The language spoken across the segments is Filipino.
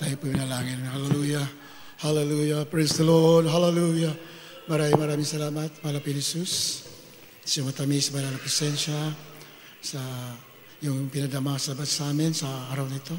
Tayo po nalangin. Hallelujah. Hallelujah. Praise the Lord. Hallelujah. Maraming salamat, Malapit Jesus. Sa matamis, banal na presensya, sa yung pinadama sa amin sa araw nito.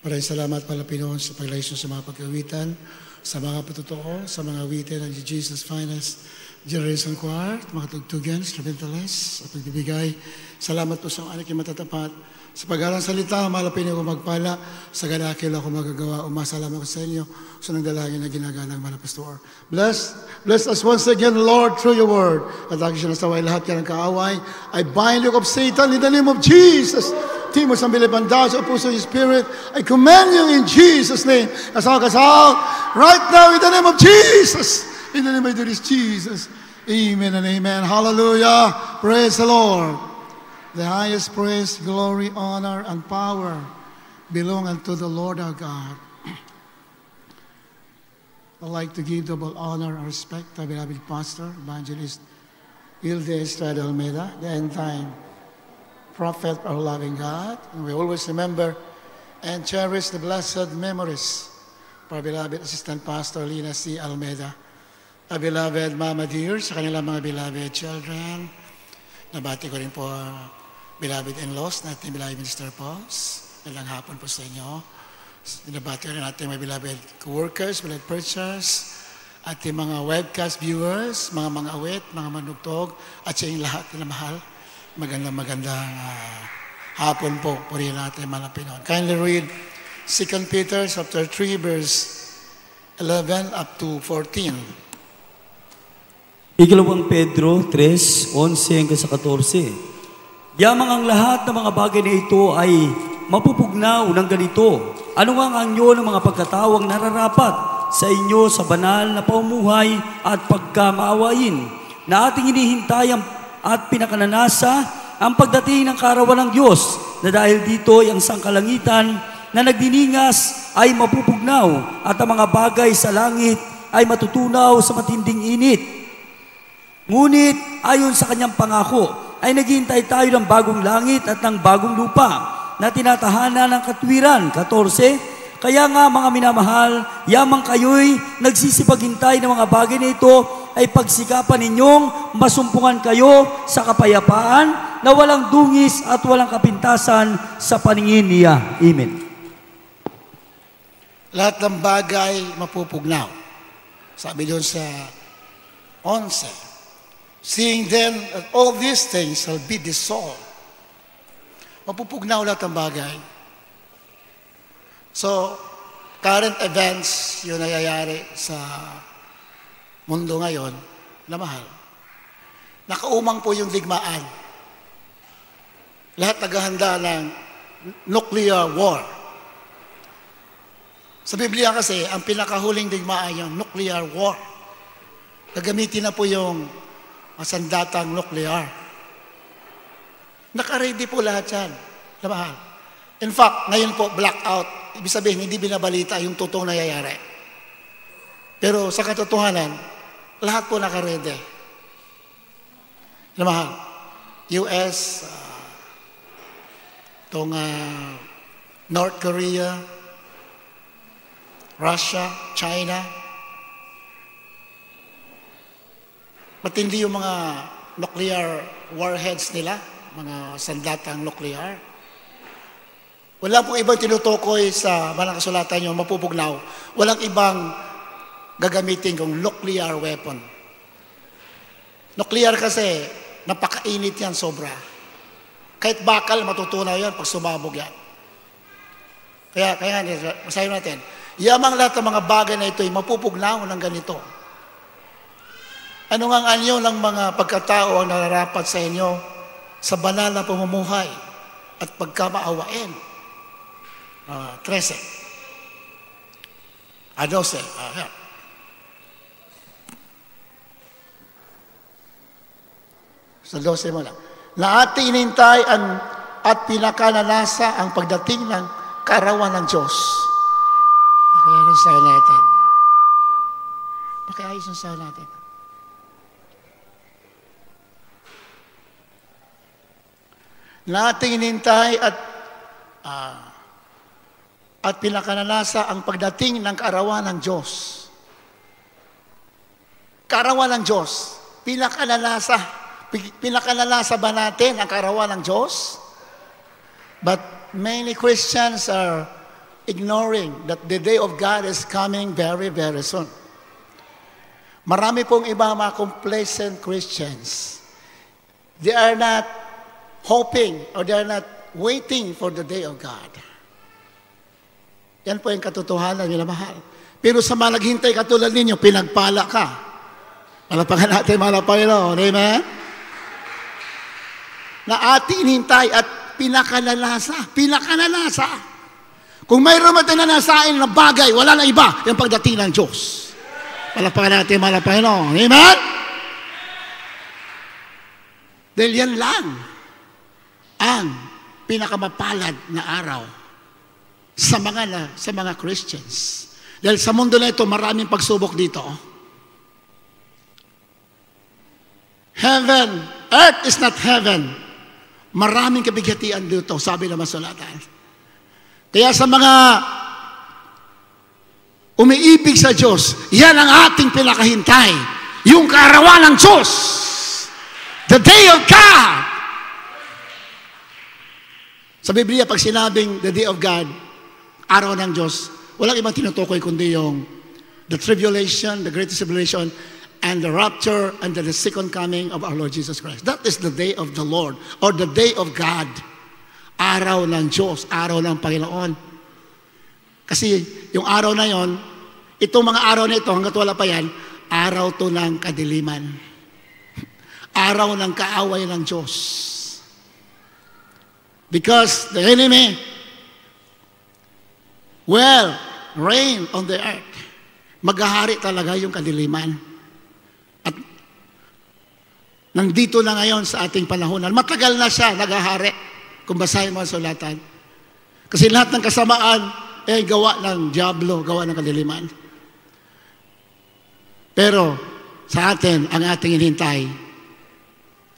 Maraming salamat, Malapit sa paglaysyon sa mga pag-awitan, sa mga patotoo, sa mga awitin ng Jesus Finest Generation Choir, mga tugtugan, instrumentalists, at pagbibigay. Salamat po sa anak yung matatapat. Sa pag-alang salita, malapit niyo ako magpala. Sa ganakil ako magagawa. Umasalamat ko sa inyo sa nagdalangin na ginagalang Pastor. Bless us once again, Lord, through your word. At lagi siya nasaway lahat yan ng kaaway. I bind you of Satan in the name of Jesus. Timos ang bilibanda sa puso yung Spirit. I command you in Jesus' name. Kasal, right now in the name of Jesus. In the name of Jesus. Amen and amen. Hallelujah. Praise the Lord. The highest praise, glory, honor, and power belong unto the Lord our God. I'd like to give double honor and respect to our beloved pastor, evangelist Hilde Estrada Almeida, the end-time prophet of our loving God. And we always remember and cherish the blessed memories of our beloved assistant pastor, Lina C. Almeida, our beloved Mama Dear, sa kanilang mga beloved children. Nabati ko rin po beloved in-laws natin, beloved Minister Paus. Ilang hapon po sa inyo. Nabati rin natin mga beloved co-workers, beloved preachers, ating mga webcast viewers, mga awit, mga manugtog, at sa inyong lahat na mahal. Magandang hapon po. Purihin natin mga Pinoy. Kindly read 2 Peter chapter 3 verse 11 up to 14. Ikalawang Pedro 3, 11 hanggang sa 14. Yamang ang lahat ng mga bagay na ito ay mapupugnaw ng ganito. Ano nga ang anyo ng mga pagkatawang nararapat sa inyo sa banal na pamumuhay at pagkamaawain na ating hinihintay at pinakananasa ang pagdating ng kaarawan ng Diyos na dahil dito ay ang sangkalangitan na nagdiningas ay mapupugnaw at ang mga bagay sa langit ay matutunaw sa matinding init. Ngunit ayon sa kanyang pangako, ay naghihintay tayo ng bagong langit at ng bagong lupa na tinatahanan ng katwiran. 14. Kaya nga mga minamahal, yamang kayo'y nagsisipaghintay ng mga bagay na ito ay pagsikapan ninyong masumpungan kayo sa kapayapaan na walang dungis at walang kapintasan sa paningin niya. Amen. Lahat ng bagay mapupugnaw. Sabi doon sa 11. Seeing then that all these things shall be dissolved. Mapupugnaw lahat ng bagay. So, current events yung nangyayari sa mundo ngayon na mahal. Nakaumang po yung digmaan. Lahat naghahanda ng nuclear war. Sa Biblia kasi, ang pinakahuling digmaan yung nuclear war. Gagamitin na po yung sandatang nuclear. Naka-ready po lahat yan. Mahal. In fact, ngayon po, blackout. Ibig sabihin, hindi binabalita yung totoong nangyayari. Pero sa katotohanan, lahat po naka-ready. Mahal. US, North Korea, Russia, China, matindi yung mga nuclear warheads nila, mga sandatang nuclear. Wala pong ibang tinutukoy sa banal kasulatan yung mapupugnaw. Walang ibang gagamitin kong nuclear weapon. Nuclear kasi, napakainit yan sobra. Kahit bakal, matutunaw yan pag sumabog yan. Kaya masahin natin, yamang lahat ng mga bagay na ito ay mapupugnaw ng ganito. Ano nga ang anyo ng mga pagkatao ang nararapat sa inyo sa banal na pamumuhay at pagkamaawain? 13. 12. Yeah. Sa 12 mo lang. Na ating inintay at pinakananasa ang pagdating ng kaarawan ng Diyos. Pakiayos sa natin. Pakiayos sa natin. Na ating inintay at pinakanalasa ang pagdating ng kaarawan ng Diyos. Kaarawan ng Diyos. Pinakanalasa ba natin ang kaarawan ng Diyos? But many Christians are ignoring that the day of God is coming very, very soon. Marami pong iba mga complacent Christians. They are not hoping or they are not waiting for the day of God. Yan po yung katotohanan nila, mahal. Pero sa mga naghintay katulad ninyo, pinagpala ka. Malapagan natin, mga Panginoon. Amen? Na ating hinintay at pinakanalasa. Pinakanalasa. Kung mayroon man tinanasain na bagay, wala na iba yung pagdating ng Diyos. Malapagan natin, mga Panginoon. Amen? Dahil yan lang ang pinakamapalad na araw sa mga Christians. Dahil sa mundo na ito, maraming pagsubok dito. Heaven, earth is not heaven. Maraming kabighatian dito, sabi ng masulatan. Kaya sa mga umiibig sa Diyos, yan ang ating pinakahintay. Yung kaarawan ng Diyos. The day of God. Sa Biblia, pag sinabing the day of God, araw ng Diyos, walang ibang tinutukoy kundi yung the tribulation, the greatest tribulation, and the rapture, and the second coming of our Lord Jesus Christ. That is the day of the Lord, or the day of God. Araw ng Diyos, araw ng Panginoon. Kasi yung araw na yon, itong mga araw na ito, hanggat wala pa yan, araw to ng kadiliman. Araw ng kaaway ng Diyos. Because the enemy will reign on the earth. Maghahari talaga yung kadiliman. At nandito na ngayon sa ating panahonan. Matagal na siya naghahari. Kung basahin mo ang sulatan. Kasi lahat ng kasamaan ay gawa ng diablo, gawa ng kadiliman. Pero sa atin, ang ating hinintay,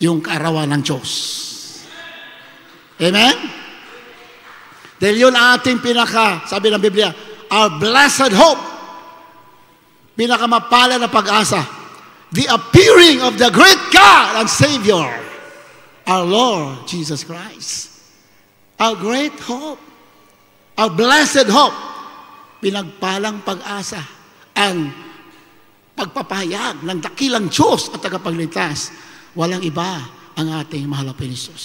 yung kaarawan ng Diyos. Amen? Dahil yun ang ating sabi ng Biblia, our blessed hope, pinakamapala na pag-asa, the appearing of the great God and Savior, our Lord Jesus Christ. Our great hope, our blessed hope, pinagpalang pag-asa, ang pagpapahayag ng dakilang Diyos at tagapagligtas. Walang iba ang ating mahal na Panginoon.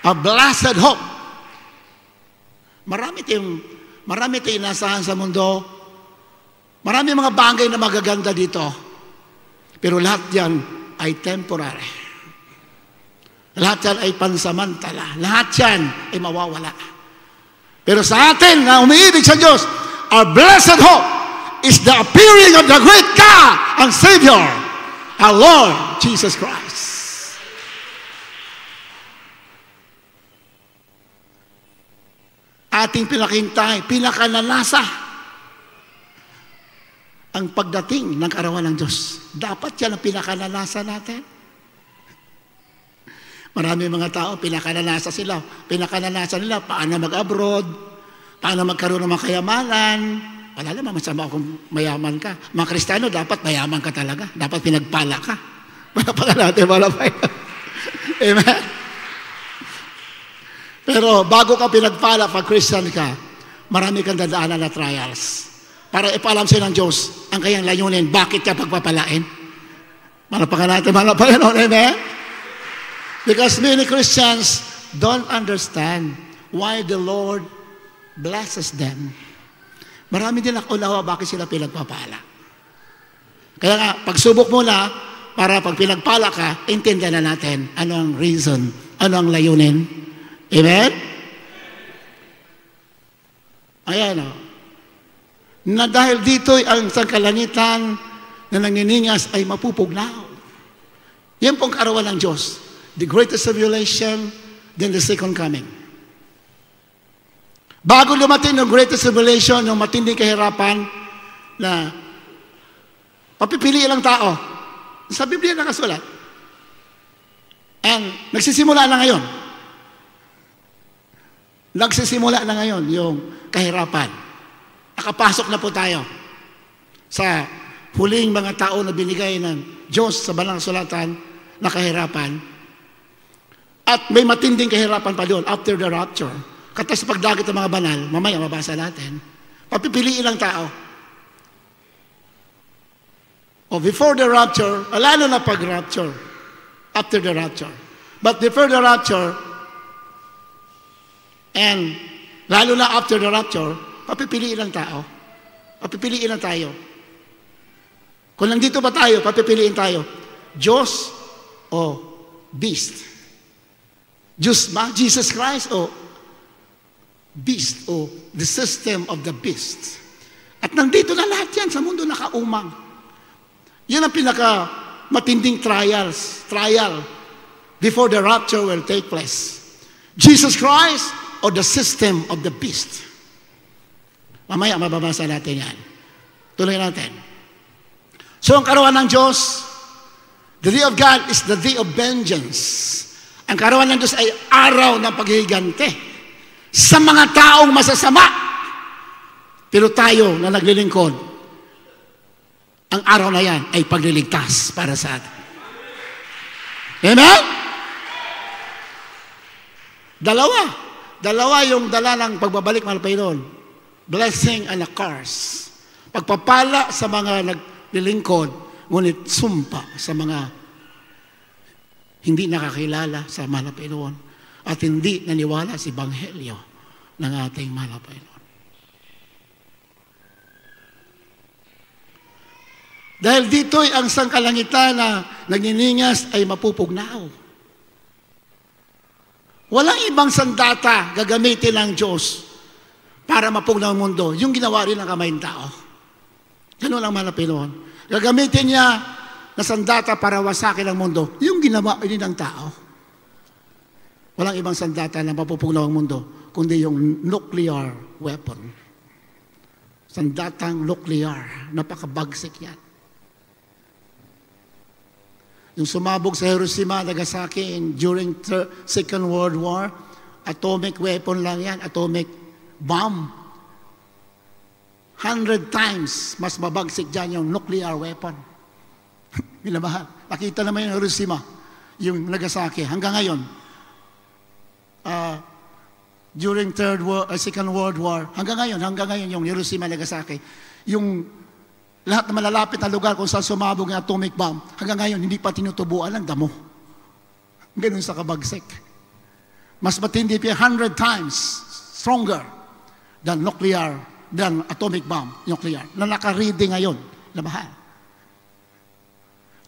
A blessed hope. Marami tayong inasahan sa mundo. Marami mga bagay na magaganda dito. Pero lahat yan ay temporary. Lahat yan ay pansamantala. Lahat yan ay mawawala. Pero sa atin na umiibig sa Diyos, our blessed hope is the appearing of the great God and Savior, our Lord Jesus Christ. Ating pinakintay, pinakanalasa ang pagdating ng kaarawan ng Diyos. Dapat yan ang pinakanalasa natin. Marami mga tao, pinakanalasa nila, paano mag-abroad, paano magkaroon ng mga kayamanan. Wala naman, masama kung mayaman ka. Mga Kristiyano, dapat mayaman ka talaga. Dapat pinagpala ka. Pala natin, Amen? Pero bago ka pinagpala, pag Christian ka, marami kang dadaanan na trials. Para ipaalam sa'yo ng Diyos, ang kayang layunin, bakit ka pagpapalain? Malapakan natin, Amen? Because many Christians don't understand why the Lord blesses them. Marami din nakunawa bakit sila pinagpapala. Kaya nga, pagsubok muna, para pag pinagpala ka, intindihan na natin ano ang reason, ano ang layunin. Amen? Ayan o. Na dahil dito'y ang sangkalangitan na nanginingas ay mapupugnaw. Yan pong kaarawan ng Diyos. The greatest tribulation, then the second coming. Bago lumating ng greatest tribulation, yung matinding kahirapan na papipiliin lang tao. Sa Biblia nakasulat. And nagsisimula na ngayon. Nagsisimula na ngayon yung kahirapan. Nakapasok na po tayo sa huling mga tao na binigay ng Diyos sa Banal na Sulatan na kahirapan. At may matinding kahirapan pa doon after the rapture. Katas pagdagit ng mga banal, mamaya mabasa natin, papipiliin ang tao. O before the rapture, lalo na pag-rapture, after the rapture. But before the rapture, and lalo na after the rapture, papipiliin ang tao. Papipiliin lang tayo. Kung nandito pa tayo, papipiliin tayo. Diyos o beast? Diyos ba? Jesus Christ o beast o the system of the beast? At nandito na lahat yan sa mundo nakaumang. Yan ang pinaka matinding trial before the rapture will take place. Jesus Christ or the system of the beast? Mamaya mababasa natin yan. Tuloy natin. So ang karuan ng Diyos, the day of God is the day of vengeance. Ang karuan ng Diyos ay araw ng paghihigante sa mga taong masasama. Pero tayo na naglilingkod, ang araw na yan ay pagliligtas para sa atin. Amen? Dalawa yung dala ng pagbabalik, mahal Panginoon. Blessing and a curse. Pagpapala sa mga naglilingkod, ngunit sumpa sa mga hindi nakakilala sa mahal Panginoon at hindi naniwala sa Ebanghelyo ng ating mahal Panginoon. Dahil dito'y ang sangkalangitan na nagniningas ay mapupugnaw. Walang ibang sandata gagamitin ng Diyos para mapugnaw ang mundo. Yung ginawa rin ng kamay ng tao. Ganun ang mahal na Panginoon. Gagamitin niya na sandata para wasakin ang mundo. Yung ginawa rin ng tao. Walang ibang sandata na mapupugnaw ang mundo, kundi yung nuclear weapon. Sandatang nuclear. Napakabagsik yan. Yung sumabog sa Hiroshima, Nagasaki during Second World War, atomic weapon lang yan, atomic bomb. 100 times mas mabagsik dyan yung nuclear weapon. Minamahal. Nakita naman yung Hiroshima, yung Nagasaki. Hanggang ngayon, during Second World War, hanggang ngayon yung Hiroshima, Nagasaki, yung lahat na malalapit na lugar kung saan sumabog ng atomic bomb, hanggang ngayon, hindi pa tinutubuan ng damo. Ganun sa kabagsik. Mas matindi pa 100 times stronger than atomic bomb, nuclear, na naka-reading ngayon, na mahal.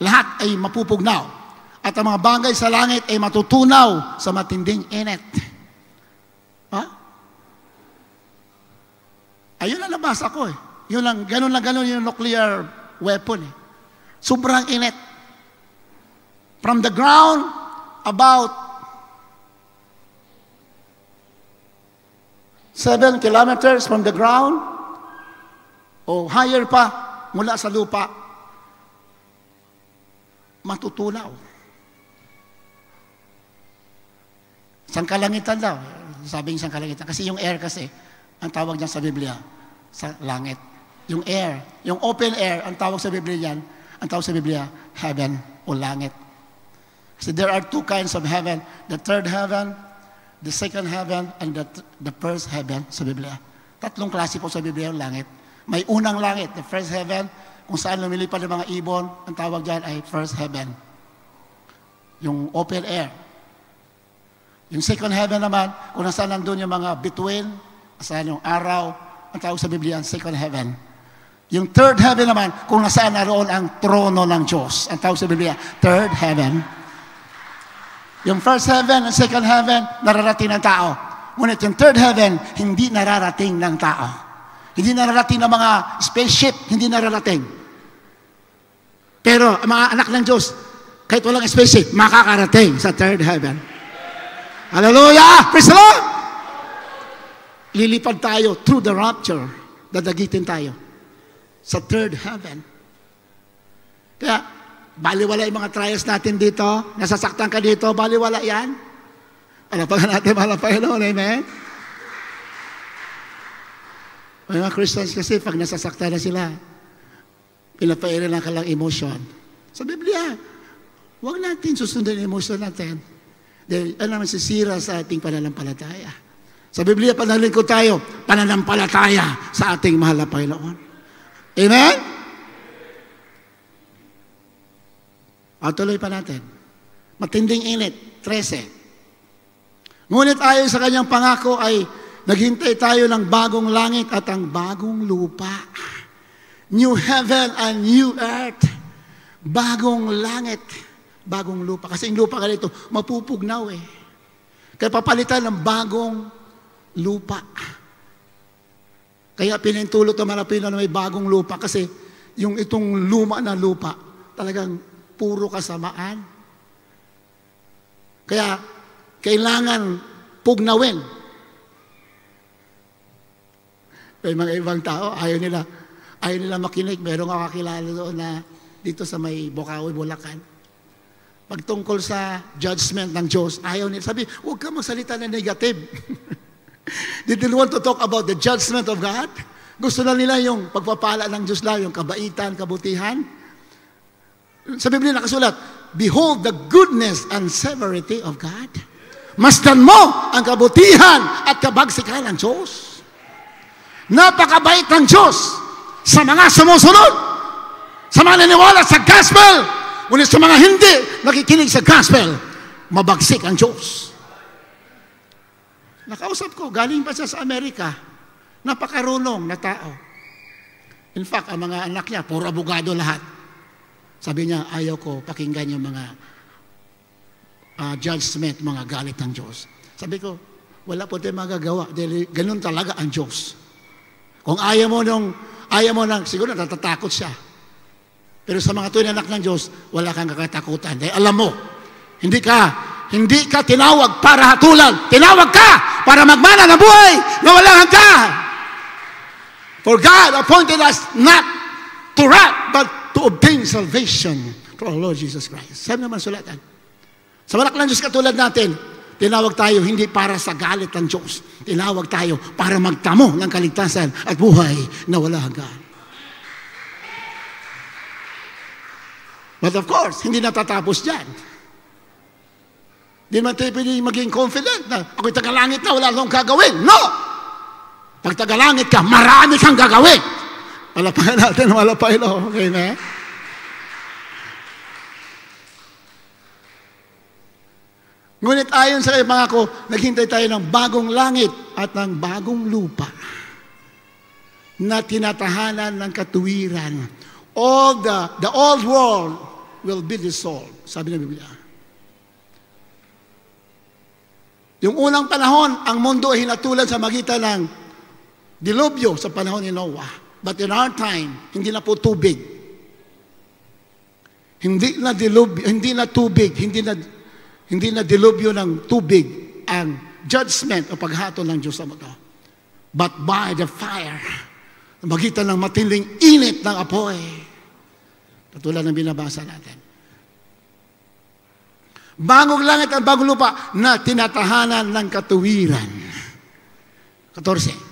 Lahat ay mapupugnaw. At ang mga bagay sa langit ay matutunaw sa matinding init. Ha? Ayun ang nabasa ko eh. Yun lang, ganun yung nuclear weapon eh. Sobrang init. From the ground, about 7 kilometers from the ground, o higher pa, mula sa lupa, matutunaw. Sangkalangitan daw. Sabing sangkalangitan. Kasi yung air kasi, ang tawag niyan sa Biblia, sa langit. Yung air, yung open air, ang tawag sa Biblia yan, ang tawag sa Biblia, heaven o langit. So there are two kinds of heaven. The third heaven, the second heaven, and the first heaven sa Biblia. Tatlong klase po sa Biblia yung langit. May unang langit, the first heaven, kung saan lumilipad ng mga ibon, ang tawag dyan ay first heaven. Yung open air. Yung second heaven naman, kung nasaan nandun yung mga between, saan yung araw, ang tawag sa Biblia, second heaven. Yung third heaven naman, kung nasaan naroon ang trono ng Diyos. Ang tawag sa Biblia, third heaven. Yung first heaven and second heaven, nararating ng tao. Ngunit yung third heaven, hindi nararating ng tao. Hindi nararating ng mga spaceship, hindi nararating. Pero ang mga anak ng Diyos, kahit walang spaceship, makakarating sa third heaven. Hallelujah! Praise the Lord! Lilipad tayo through the rapture. Dadagitin tayo sa third heaven. Kaya, baliwala yung mga trials natin dito. Nasasaktan ka dito, baliwala yan. Palapagan natin, mahal na Panginoon. Amen? Mga Christians kasi, pag nasasaktan na sila, pinapairin lang kalang emotion. Sa Biblia, huwag natin susundan yung emotion natin. Dahil ano naman sisira sa ating pananampalataya. Sa Biblia, panalingkod tayo, pananampalataya sa ating mahal na Panginoon. Amen? At tuloy pa natin. Matinding init, 13. Ngunit ayon sa kanyang pangako ay naghintay tayo ng bagong langit at ang bagong lupa. New heaven and new earth. Bagong langit, bagong lupa. Kasi yung lupa ganito, mapupugnaw eh. Kaya papalitan ng bagong lupa. Kaya pinintulot ng mga Pilipino na may bagong lupa kasi yung itong luma na lupa, talagang puro kasamaan. Kaya kailangan pugnawin. May mga ibang tao, ayaw nila makinig. Merong ako kakilala doon na dito sa may Bocaue, Bulacan. Pagtungkol sa judgment ng Diyos, ayaw nila. Sabi, huwag ka magsalita na negative. They didn't want to talk about the judgment of God. Gusto na nila yung pagpapala ng Diyos lang, yung kabaitan, kabutihan. Sa Biblia nakasulat, behold the goodness and severity of God. Masdan mo ang kabutihan at kabagsikan ng Diyos. Napakabait ng Diyos sa mga sumusunod, sa mga naniwala sa gospel. Ngunit sa mga hindi nakikinig sa gospel, mabagsik ang Diyos. Nakausap ko, galing pa siya sa Amerika. Napakarunong na tao. In fact, ang mga anak niya, puro abogado lahat. Sabi niya, ayaw ko pakinggan yung mga judgment, mga galit ng Diyos. Sabi ko, wala po tayong magagawa. Dahil ganun talaga ang Diyos. Kung ayaw mo nang, siguro natatakot siya. Pero sa mga tunay na anak ng Diyos, wala kang kakatakutan. Dahil alam mo, hindi ka tinawag para hatulan. Tinawag ka para magmana ng buhay na walang hanggan. For God appointed us not to wrath, but to obtain salvation through our Lord Jesus Christ. Sabi naman sulatan. Sa anak ng Diyos katulad natin, tinawag tayo hindi para sa galit ng Diyos. Tinawag tayo para magtamo ng kaligtasan at buhay na wala hanggan. But of course, hindi natatapos dyan. Di naman tayo pwede maging confident na ako'y tagalangit na, wala akong gagawin. No! Pag tagalangit ka, marami kang gagawin. Malapayan natin, malapayan. Okay na? Ngunit ayon sa mga ko, naghintay tayo ng bagong langit at ng bagong lupa na tinatahanan ng katuwiran. All the old world will be dissolved. Sabi ng Biblia. Yung unang panahon, ang mundo ay hinatulan sa magitan ng dilubyo sa panahon ni Noah. But in our time, hindi na po tubig. Hindi na dilubyo, hindi na dilubyo ng tubig ang judgment o paghatol ng Diyos sa mundo. But by the fire, magitan ng matinding init ng apoy. Katulad ng binabasa natin. Bagong langit at bagong lupa na tinatahanan ng katuwiran. 14.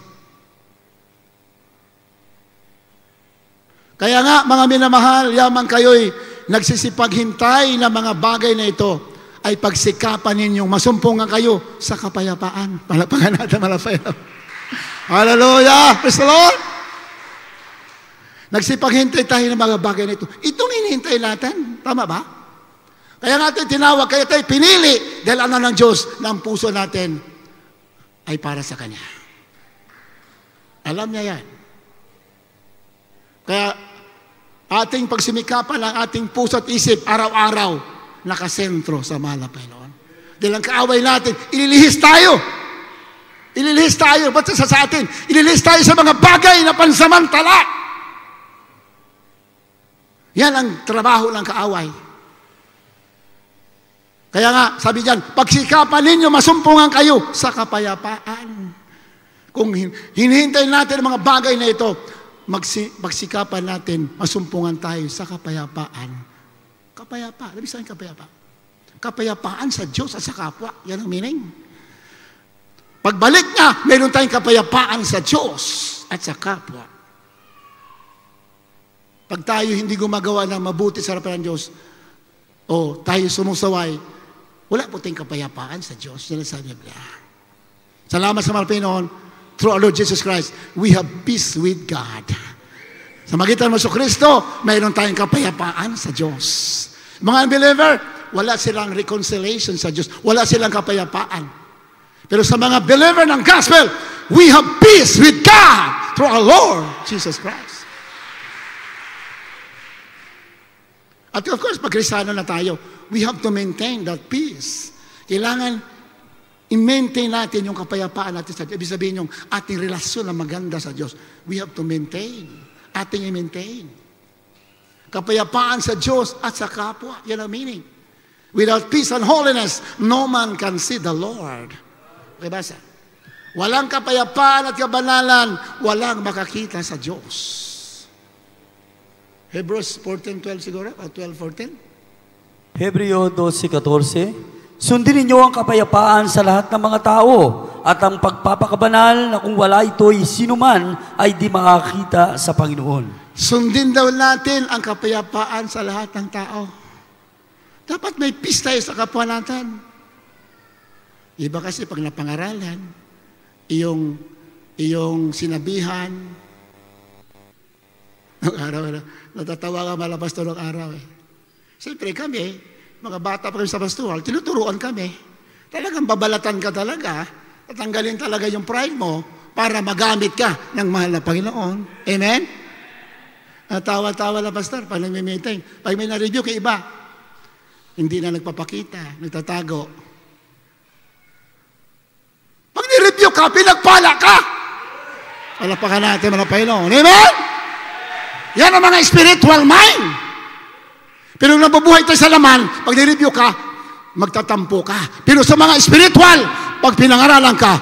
Kaya nga, mga minamahal, yaman kayo'y nagsisipaghintay na mga bagay na ito ay pagsikapan ninyong masumpungan kayo sa kapayapaan. Palapakan natin, malapayap. Hallelujah! Praise the Lord! Nagsipaghintay tayo ng mga bagay na ito. Itong hinihintay natin. Tama ba? Kaya natin tinawag, kaya tayo pinili dahil ano ng Diyos na ang puso natin ay para sa Kanya. Alam niya yan. Kaya ating pagsimikapan ang ating puso at isip araw-araw nakasentro sa mahal na Panginoon. Dahil ang kaaway natin, ililihis tayo. Ililihis tayo. Ba't sa atin? Ililihis tayo sa mga bagay na pansamantala. Yan ang trabaho ng kaaway. Kaya nga, sabi diyan, pagsikapan ninyo, masumpungan kayo sa kapayapaan. Kung hinihintay natin ang mga bagay na ito, magsikapan natin, masumpungan tayo sa kapayapaan. Kapayapaan. Ibig sabihin kapayapaan? Kapayapaan sa Diyos at sa kapwa. Yan ang meaning. Pagbalik niya, mayroon tayong kapayapaan sa Diyos at sa kapwa. Pag tayo hindi gumagawa ng mabuti sa harapan ng Diyos, o tayo sumusaway, wala po tayong kapayapaan sa Diyos. Yan ang sabi niya. Salamat sa mga Pinoon, through our Lord Jesus Christ, we have peace with God. Sa magitan mo sa Kristo, mayroon tayong kapayapaan sa Diyos. Mga unbeliever, wala silang reconciliation sa Diyos. Wala silang kapayapaan. Pero sa mga believer ng gospel, we have peace with God through our Lord Jesus Christ. At of course, pag Kristiyano na tayo, we have to maintain that peace. Kailangan i-maintain natin yung kapayapaan natin sa Diyos. Ibig sabihin yung ating relasyon na maganda sa Diyos. We have to maintain. Ating i-maintain. Kapayapaan sa Diyos at sa kapwa. Yan ang meaning. Without peace and holiness, no man can see the Lord. Okay, basa. Walang kapayapaan at kabanalan, walang makakita sa Diyos. Hebrews 14:12 siguro, o 12:14. Hebreo 12:14. Sundin ninyo ang kapayapaan sa lahat ng mga tao at ang pagpapakabanal na kung wala ito'y sinuman ay di makakita sa Panginoon. Sundin daw natin ang kapayapaan sa lahat ng tao. Dapat may peace tayo sa kapwa natin. Iba kasi pag napangaralan, iyong sinabihan, ng araw, natatawa ka mala pastor ng araw. Siyempre kami, mga bata pa kami sa pastoral, tinuturuan kami. Talagang babalatan ka talaga, tatanggalin talaga yung pride mo para magamit ka ng mahal na Panginoon. Amen? Tawa-tawa na pastor, pag nag-meeting, pag may na-review kay iba, hindi na nagpapakita, nagtatago. Pag ni-review ka, pinagpala ka. Palapakan natin, mga Panginoon. Amen? Yan ang mga spiritual mind. Pero nung nabubuhay tayo sa laman, pag ni-review ka, magtatampo ka. Pero sa mga spiritual, pag pinangaralan ka,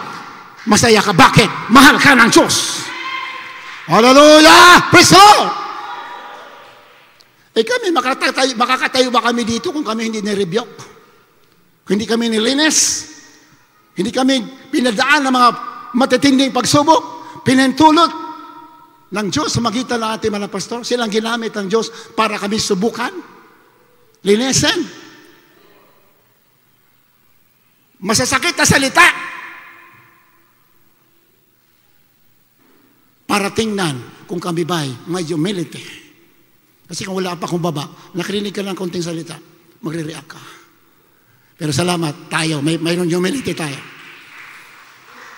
masaya ka. Bakit? Mahal ka ng Diyos. Hallelujah! Praise the Lord! Kami, makakatayo ba kami dito kung kami hindi ni-review? Kung hindi kami nilinis? Hindi kami pinadaan ng mga matitinding pagsubok, pinintulot ng Diyos sa magitan ng ating mga pastor. Silang ginamit ng Diyos para kami subukan, linisin. Masasakit na salita para tingnan kung kami ba'y may humility. Kasi kung wala pa kung baba, nakarinig ka ng konting salita, magre-react ka. Pero salamat, tayo, mayroon humility tayo.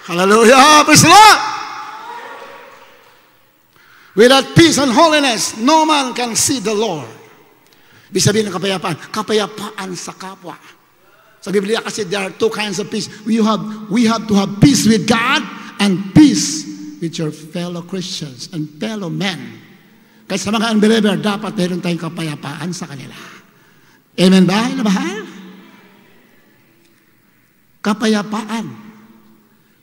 Hallelujah! Praise the Lord! Without peace and holiness, no man can see the Lord. Ibig sabihin ng kapayapaan, kapayapaan sa kapwa. Sa Biblia kasi there are two kinds of peace. We have to have peace with God and peace with your fellow Christians and fellow men. Kaya sa mga unbeliever, dapat mayroon tayong kapayapaan sa kanila. Amen ba? Mahal? Kapayapaan.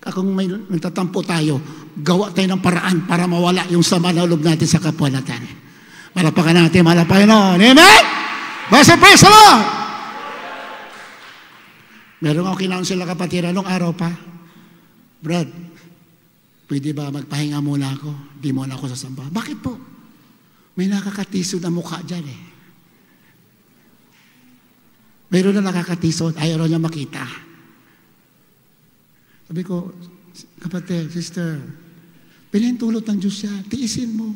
Kung may nagtatampo tayo, gawa tayo ng paraan para mawala yung sama na loob natin sa kapwa natin. Malapakan natin, malapakan noon. Amen? Basta praise the Lord! Meron ako kinaunsel na kapatiran nung araw pa. Brad, pwede ba magpahinga muna ako? Di muna ako sasamba. Bakit po? May nakakatisod na mukha dyan eh. Meron na nakakatisod, ayaw niya makita. Sabi ko, kapatid, sister, pinahintulot ng Diyos siya, tiisin mo.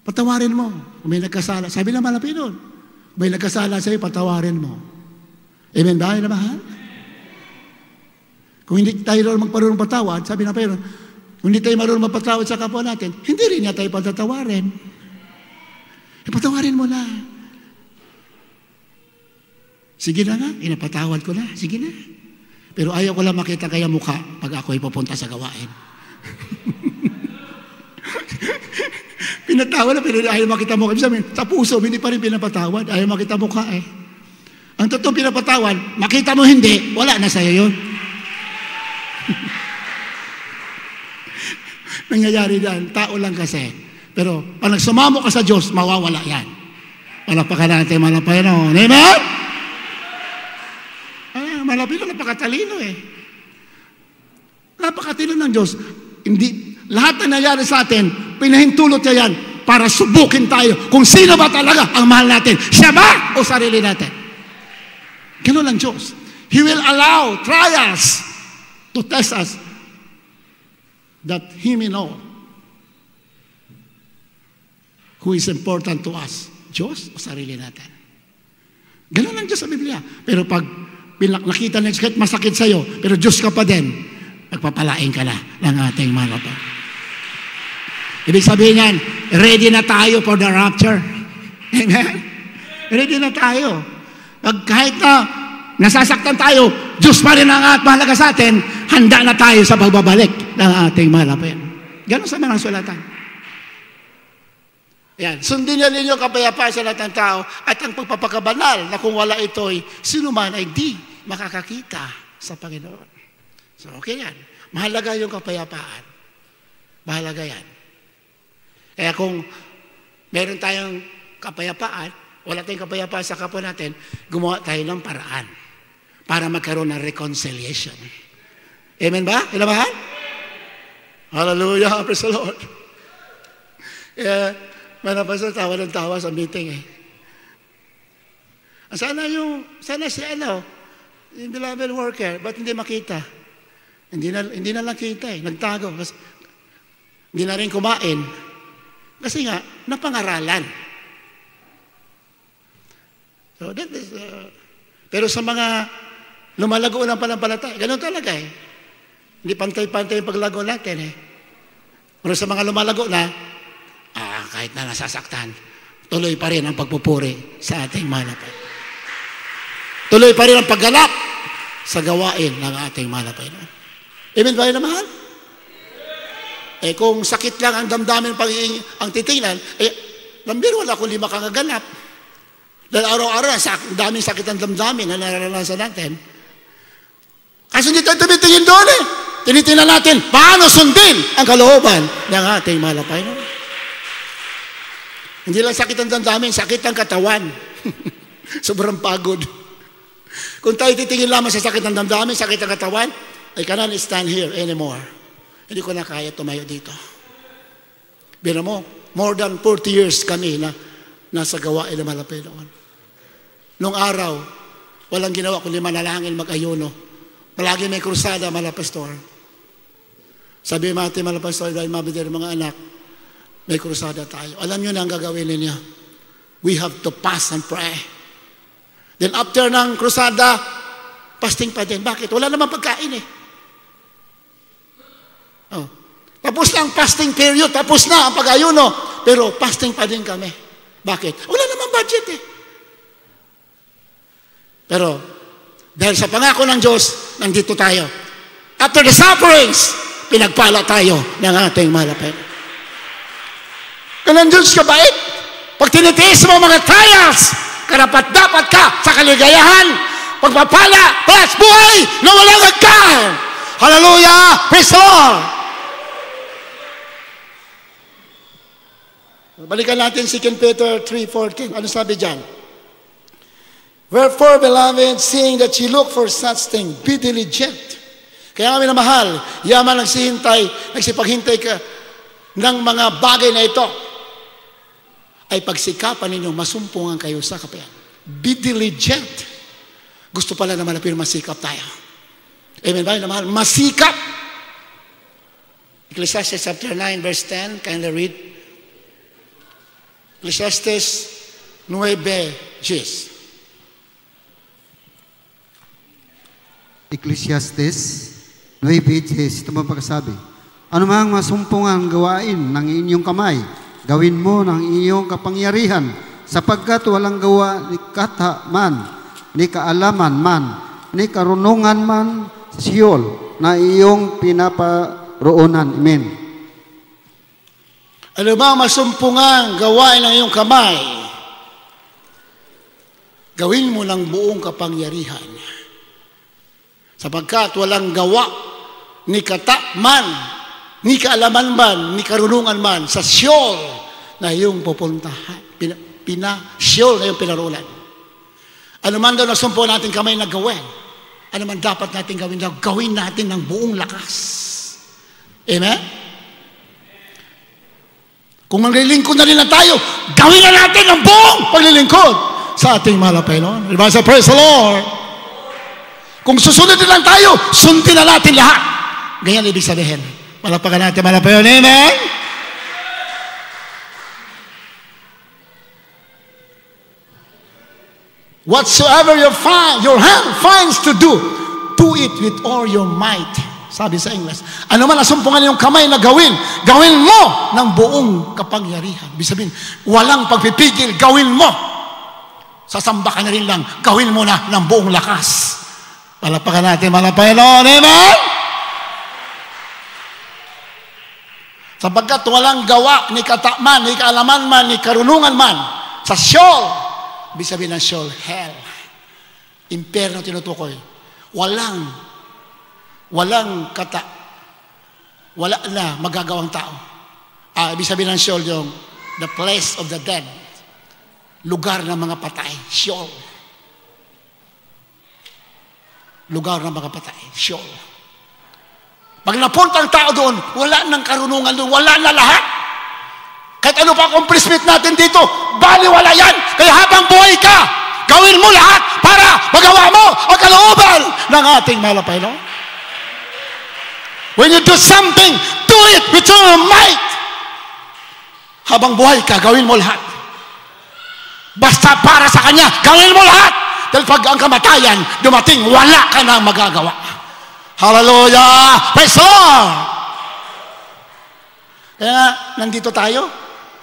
Patawarin mo. Kung may nagkasala, sabi naman na Pinoon, kung may nagkasala sa'yo, patawarin mo. Amen ba? Amen na mahal? Kung hindi tayo magparunong patawad, sabi na Pinoon, kung hindi tayo marunong mapatawad sa kapwa natin, hindi rin niya tayo patatawarin. Patawarin mo na. Sige na nga, inapatawad ko na, sige na. Pero ayaw ko lang makita kaya mukha pag ako ay pupunta sa gawain. Pinatawa na, pero ayaw makita mukha. Sa puso, hindi pa rin pinapatawad. Ayaw makita mukha eh. Ang totoong pinapatawad, makita mo hindi, wala na sa'yo yun. Nangyayari yan, tao lang kasi. Pero pag nagsumamo ka sa Diyos, mawawala yan. Palapakan natin, malapayan. Amen? Malapit na napakatalino eh. Napakatalino ng Diyos. Hindi, lahat na nangyari sa atin, pinahintulot niya yan para subukin tayo kung sino ba talaga ang mahal natin. Siya ba o sarili natin? Ganun ang Diyos. He will allow trials to test us that He may know who is important to us. Diyos o sarili natin? Ganun ang Diyos sa Biblia. Pero pag nakita niya, kahit masakit sa'yo, pero Diyos ka pa din, magpapalain ka na ng ating malapa. Ibig sabihin yan, ready na tayo for the rapture. Amen? Ready na tayo. Pag kahit na nasasaktan tayo, Diyos pa rin ang mahalaga sa atin, handa na tayo sa pagbabalik ng ating malapin. Ganon sa mga sulatan. Yan. Sundin niya ninyo kapayapaan sa lahat ng tao at ang pagpapakabanal na kung wala ito'y sino man ay di makakakita sa Panginoon. So, okay yan. Mahalaga yung kapayapaan. Mahalaga yan. Kaya kung meron tayong kapayapaan, wala tayong kapayapaan sa kapwa natin, gumawa tayo ng paraan para magkaroon ng reconciliation. Amen ba? Ilamahan? Hallelujah. Praise the Lord. Manapasal, tawa ng tawa sa meeting eh. Sana si yung beloved worker, ba't hindi makita? Hindi na lang kita eh. Nagtago. Hindi na rin kumain. Kasi nga, napangaralan. So that is, pero sa mga lumalago ng panampalataya, ganun talaga eh. Hindi pantay-pantay yung paglago natin eh. Pero sa mga lumalago na, kahit na nasasaktan, tuloy pa rin ang pagpupuri sa ating malapay. Tuloy pa rin ang pagganap sa gawain ng ating malapay. Amen ba yun naman? Kung sakit lang ang damdamin ang titingnan, lambir wala kung lima kang gaganap. Dahil araw-araw, daming sakit ang damdamin na nararanasan natin. Kasi hindi tayo tumitingin doon eh. Tinitingnan natin, paano sundin ang kalooban ng ating malapay. Hindi lang sakit ang damdamin, sakit ang katawan. Sobrang pagod. Kung tayo titingin lamang sa sakit ng damdamin, sakit ang katawan, I cannot stand here anymore. Hindi ko na kaya tumayo dito. Biro mo, more than 40 years kami na nasa gawain na malapit noon. Noong araw, walang ginawa kundi manalangin, mag-ayuno. Palagi may krusada, malapastor. Sabi natin, malapastor, dahil mabidir mga anak, may krusada tayo. Alam nyo na ang gagawin ninyo. We have to fast and pray. Then after ng krusada, fasting pa din. Bakit? Wala naman pagkain eh. Tapos na ang fasting period, tapos na ang pag-ayuno, pero fasting pa din kami. Bakit? Wala naman budget eh. Pero, dahil sa pangako ng Diyos, nandito tayo. After the sufferings, pinagpala tayo ng ating malapit. Kung ang Diyos kabait, pag tinitiis mo mga trials, karapat-dapat ka sa kaligayahan, pagpapala, plus buhay na walang hanggan. Hallelujah! Praise the Lord! Balikan natin 2 Peter 3:14. Ano sabi dyan? Wherefore, beloved, seeing that ye look for such thing, be diligent. Kaya kami na mahal, yaman nagsipaghintay ka ng mga bagay na ito, ay pagsikapan ninyo, masumpungan kayo sa kapayan. Be diligent. Gusto pala na malapit masikap tayo. Amen ba? Mahal, masikap. Ecclesiastes chapter 9 verse 10, kindly read. Ecclesiastes 9:10. Ecclesiastes 9:10, ito mapagsabi, ano mang masumpungan gawain ng inyong kamay, gawin mo ng iyong kapangyarihan, sapagkat walang gawa ni katha man, ni kaalaman man, ni karunungan man sa Siyol na iyong pinaparoonan. Amen. Ano ba masumpungan gawain ng iyong kamay, gawin mo ng buong kapangyarihan. Sapagkat walang gawa ni kata man, ni kaalaman man, ni karunungan man sa Siyol na iyong pupuntahan. Siyol na iyong pinarulan. Ano man daw nasumpo natin kamay na gawin, ano man dapat natin gawin, gawin natin ng buong lakas. Amen? Kung maglilingkod na rin na tayo, gawin na natin ang buong paglilingkod sa ating mahal na Panginoon. Diba? So, praise the Lord. Kung susunod lang tayo, sundin na natin lahat. Ganyan ibig sabihin. Malapakan natin, mahal na Panginoon. Amen? Whatsoever your hand finds to do it with all your might. Sabi sa English. Ano man nasumpungan yung kamay na gawin mo ng buong kapangyarihan. Ibig sabihin, walang pagpipigil, gawin mo. Sasamba ka na rin lang, gawin mo na ng buong lakas. Palapakan natin, Panginoon. Amen? Sapagkat walang gawa, ni katakman, ni kaalaman man, ni karunungan man, sa Sheol, ibig sabihin ng Sheol, hell. Impyerno tinutukoy. Wala na magagawang tao. Ibig sabihin ng Sheol yung the place of the dead. Lugar ng mga patay. Sheol. Lugar ng mga patay. Sheol. Pag napunta ang tao doon, wala nang karunungan doon. Wala na lahat. Kahit ano pa accomplishment natin dito, baliwala yan. Kaya habang buhay ka, gawin mo lahat para magawa mo ang kalooban ng ating mahal na Panginoon. When you do something, do it with your might. Habang buhay ka, gawin mo lahat. Basta para sa Kanya, gawin mo lahat. Dahil pag ang kamatayan dumating, wala ka nang magagawa. Hallelujah! Praise the Lord! Kaya nga, nandito tayo,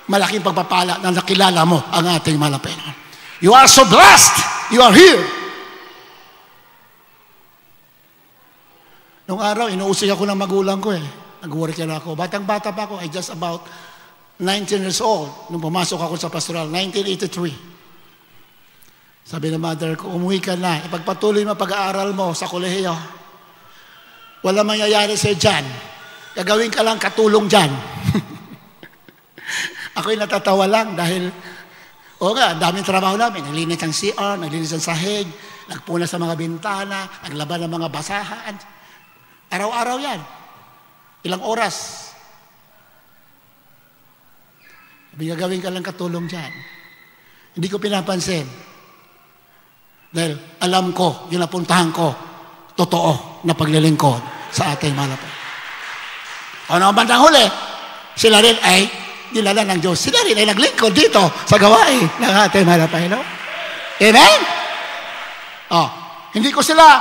malaking pagpapala na nakilala mo ang ating mahal na Panginoon. You are so blessed. You are here. Nung araw, inuusig ako ng magulang ko eh. Nag-work yan ako. Batang-bata pa ako. I just about 19 years old. Nung pumasok ako sa pastoral, 1983. Sabi ng mother ko, umuwi ka na. Ipagpatuloy mo pag-aaral mo sa kolehiyo. Wala mangyayari sa'yo dyan. Gagawin ka lang katulong dyan. Ako'y natatawa lang dahil daming trabaho namin. Naglinis ng CR, naglinis ng sahig, nagpuna sa mga bintana, naglaban ng mga basahan. Araw-araw yan. Ilang oras. Gagawin ka lang katulong dyan. Hindi ko pinapansin. Dahil alam ko, yung napuntahan ko, totoo na paglilingkod sa ating mahal na Panginoon. Ano ang bandang huli? Sila rin ay dinala ng Diyos. Sila rin ay naglingkod dito sa gawain ng ating mahal na Panginoon. Amen? Hindi ko sila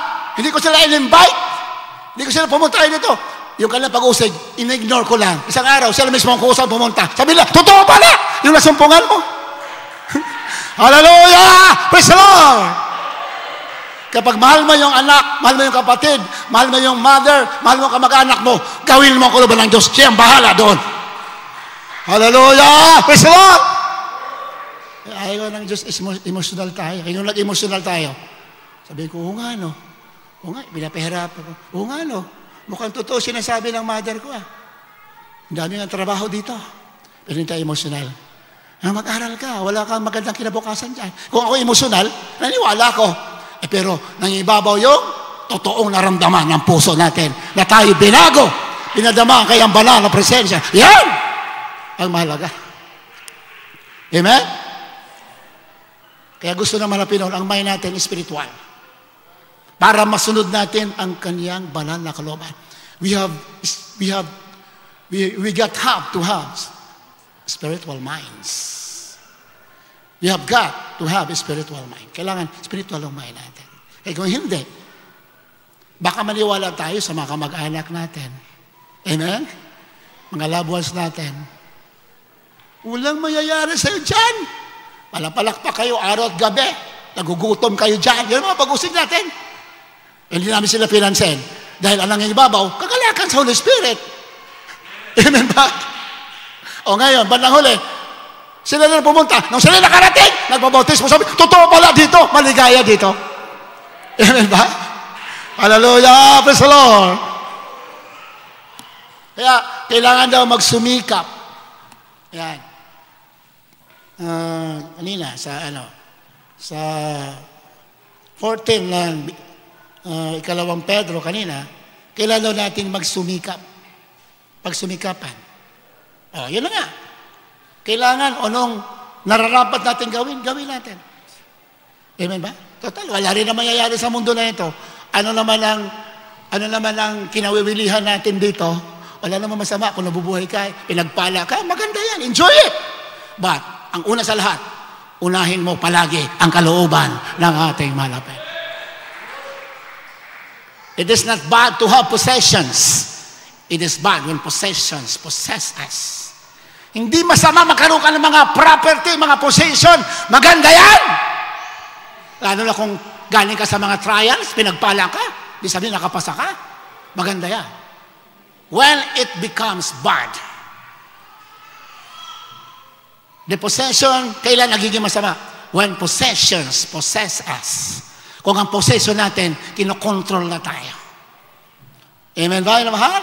in-invite. Hindi ko sila pumunta kayo dito. Yung kanilang pag-usig, in-ignore ko lang. Isang araw, sila mismo ang kusang pumunta. Sabi nila, totoo pala! Yung nasumpungan mo. Hallelujah! Praise the Lord! Kapag mahal mo yung anak, mahal mo yung kapatid, mahal mo yung mother, mahal mo kamag-anak mo, gawin mo ang kalooban ng Diyos. Siya ang bahala doon. Hallelujah! Praise the Lord! Ayaw ng Diyos, emotional tayo. Ayaw nag-emotional tayo. Sabi ko, oo nga, no? Oo nga, pinapahirap ako. Oo nga, no? Mukhang totoo sinasabi ng mother ko, Ang dami ng trabaho dito. Pero hindi tayo emotional. Mag-aral ka, wala kang magandang kinabukasan dyan. Kung ako emotional, naniwala ko. Pero nangibabaw yung totoong naramdaman ng puso natin na tayo binago, pinadama ang kayang banal na presensya. Yan ang mahalaga. Amen? Kaya gusto naman na Pinoon, ang mind natin spiritual. Para masunod natin ang kaniyang banal na kalooban. We have to have spiritual minds. We have got to have a spiritual mind. Kailangan spiritual ang mind natin. Kaya kung hindi, baka maniwala tayo sa mga kamag-anak natin. Amen? Mga loved ones natin. Walang mayayari sa'yo dyan. Palapalakpak kayo araw at gabi. Nagugutom kayo dyan. Yan ang mga pag-usig natin. Hindi namin sila pinansin. Dahil ang nangingibabaw, kagalakan sa Holy Spirit. Amen ba? O ngayon, bandang huli, sila na pumunta. Nung sila nakarating, nagbabautismo. Sabi, totoo pala dito. Maligaya dito. Amen ba? Hallelujah. Praise the Lord. Kaya, kailangan daw magsumikap. Yan. Kanina, sa 14 lang, ikalawang Pedro kanina, kailangan natin magsumikap. Pagsumikapan. Yun na nga. Kailangan anong nararapat natin gawin natin. Amen ba? Total, wala rin na mangyayari sa mundo na ito. Ano naman ang kinawiwilihan natin dito? Wala naman masama kung nabubuhay ka, pinagpala ka, maganda yan, enjoy it. But, ang una sa lahat, unahin mo palagi ang kalooban ng ating malapit. It is not bad to have possessions. It is bad when possessions possess us. Hindi masama magkaroon ka ng mga property, mga possession. Maganda yan! Lalo na kung galing ka sa mga trials, pinagpala ka, di sabihin nakapasa ka, maganda yan. When it becomes bad, the possession, kailan nagiging masama? When possessions possess us. Kung ang possession natin, kinokontrol na tayo. Amen ba, mahal?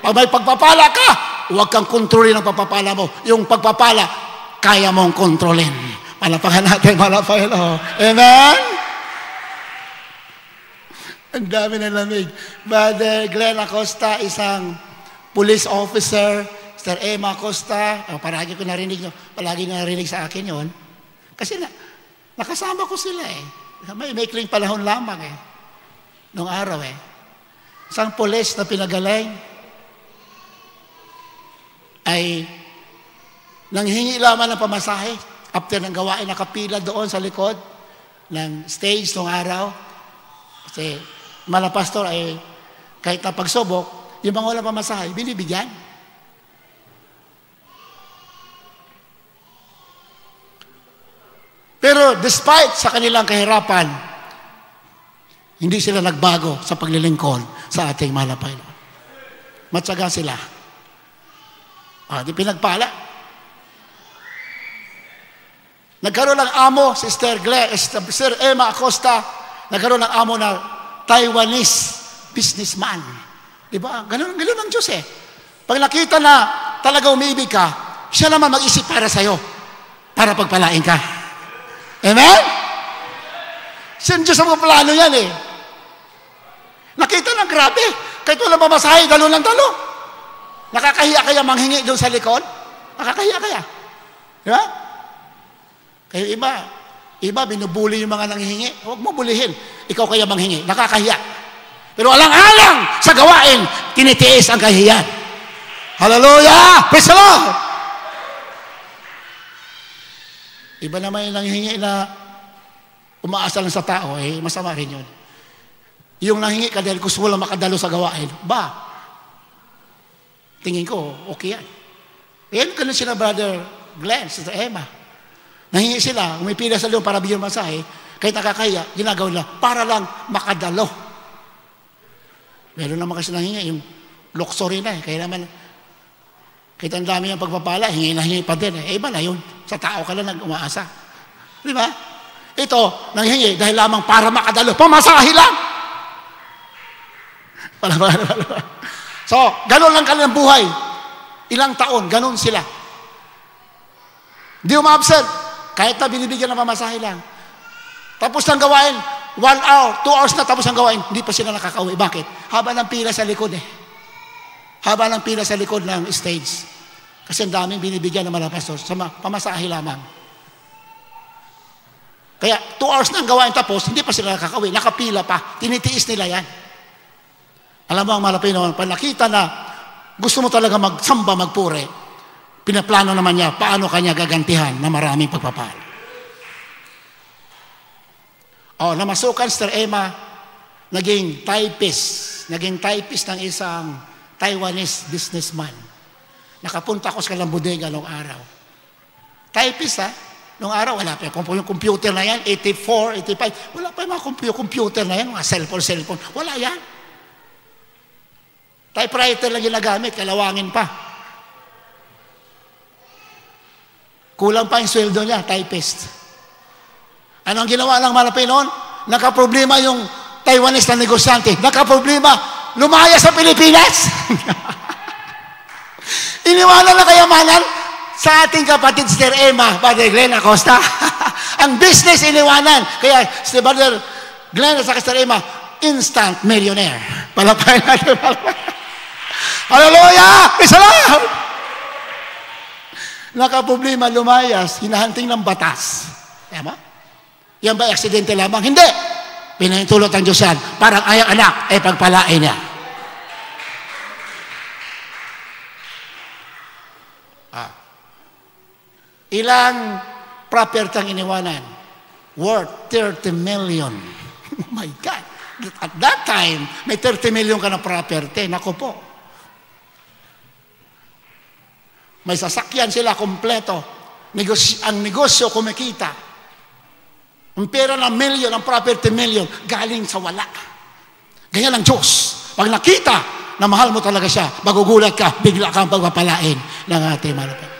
Pag may pagpapala ka, huwag kang kontrolin ang pagpapala mo. Yung pagpapala, kaya mong kontrolin. Palapakan natin, palapakan. Amen? Ang dami ng lamig. Brother Glenn Acosta, isang police officer. Sister Emma Acosta, palagi ko narinig nyo, palagi narinig sa akin yon. Kasi nakasama ko sila May maikling panahon lamang noong araw Isang police na pinagaling ay nanghingi lamang ng pamasahe after ng gawain, nakapila doon sa likod ng stage noong araw. Kasi pastor ay kahit na pagsubok, yung mga walang pamasahe, binibigyan. Pero despite sa kanilang kahirapan, hindi sila nagbago sa paglilingkod sa ating mahal na Panginoon. Matyaga sila. Di pinagpala. Nagkaroon ng amo, Sister Emma Acosta, nagkaroon ng amo na Taiwanese businessman. Diba? Ganun ang Diyos Pag nakita na talaga umibig ka, siya naman mag-isip para sa'yo, para pagpalain ka. Amen? Siya Diyos ang plano yan Nakita lang, grabe. Kahit walang pamasahe, dalo ng dalo. Nakakahiya kaya manghingi doon sa likod? Nakakahiya kaya? Diba? Kaya iba binubuli yung mga nanghihingi. Huwag mo bulihin. Ikaw kaya manghingi. Nakakahiya. Pero alang-alang sa gawain, tinitiis ang kahiyan. Hallelujah! Praise the Lord! Iba naman yung nanghihingi na umaasa lang sa tao, masama rin yun. Yung nanghingi ka dahil gusto mo lang makadalo sa gawain, tingin ko, okay yan. Yan ganun sila, Brother Glenn, Sister Emma. Nanghingi sila, umipila sa loob para bigyan masahe, kahit nakakaya, ginagawa nila para lang makadalo. Meron naman kasi nanghingi, yung luxury na kaya naman, kahit ang dami ng pagpapala, hingi pa din iba na yun, sa tao ka lang nag-umaasa. Di ba? Ito, nanghingi dahil lamang para makadalo, pamasahe lang. So, ganun lang kanilang buhay. Ilang taon, ganun sila. Hindi umabsent. Kahit na binibigyan ng pamasahe lang. Tapos ng gawain, 1 hour, 2 hours na tapos ang gawain, hindi pa sila nakakauwi. Bakit? Haba ng pila sa likod Haba ng pila sa likod ng stage. Kasi ang daming binibigyan ng mga pastor sa pamasahe lamang. Kaya 2 hours na ang gawain tapos, hindi pa sila nakakauwi. Nakapila pa. Tinitiis nila yan. Alam mo ang malapino, pag nakita na gusto mo talaga magsamba, magpure, pinaplano naman niya paano kanya gagantihan na maraming pagpapala. Namasukan, Sister Emma, naging typist ng isang Taiwanese businessman. Nakapunta ako sa kanilang bodega noong araw. Typist noong araw, wala pa yung computer na yan, 84, 85, wala pa yung mga computer na yan, mga cellphone, wala yan. Typewriter lang ginagamit, kalawangin pa. Kulang pa yung sweldo niya, typist. Ano ang ginawa ng malapit noon? Nakaproblema yung Taiwanese na negosyante. Nakaproblema, lumaya sa Pilipinas. Iniwanan na kayamanan sa ating kapatid, Sister Emma, Brother Glenn Acosta. Ang business iniwanan. Kaya, Brother Glenn at Sister Emma, instant millionaire. Palapain natin. Hallelujah! Praise the Lord! Nakaproblema, lumayas, hinahunting ng batas. Tama? Yan ba aksidente lamang? Hindi! Pinahintulot ang Diyos yan. Parang ayang anak, ay pagpalain niya. Ilang property ang iniwanan? Worth 30 million. Oh my God. At that time, may 30 million ka na property. Naku po. May sasakyan sila kompleto. Ang negosyo kumikita. Ang pera ng million, ang property million, galing sa wala. Ganyan ang Diyos. Pag nakita na mahal mo talaga siya, magugulat ka, bigla kang pagpapalain ng ating malapit.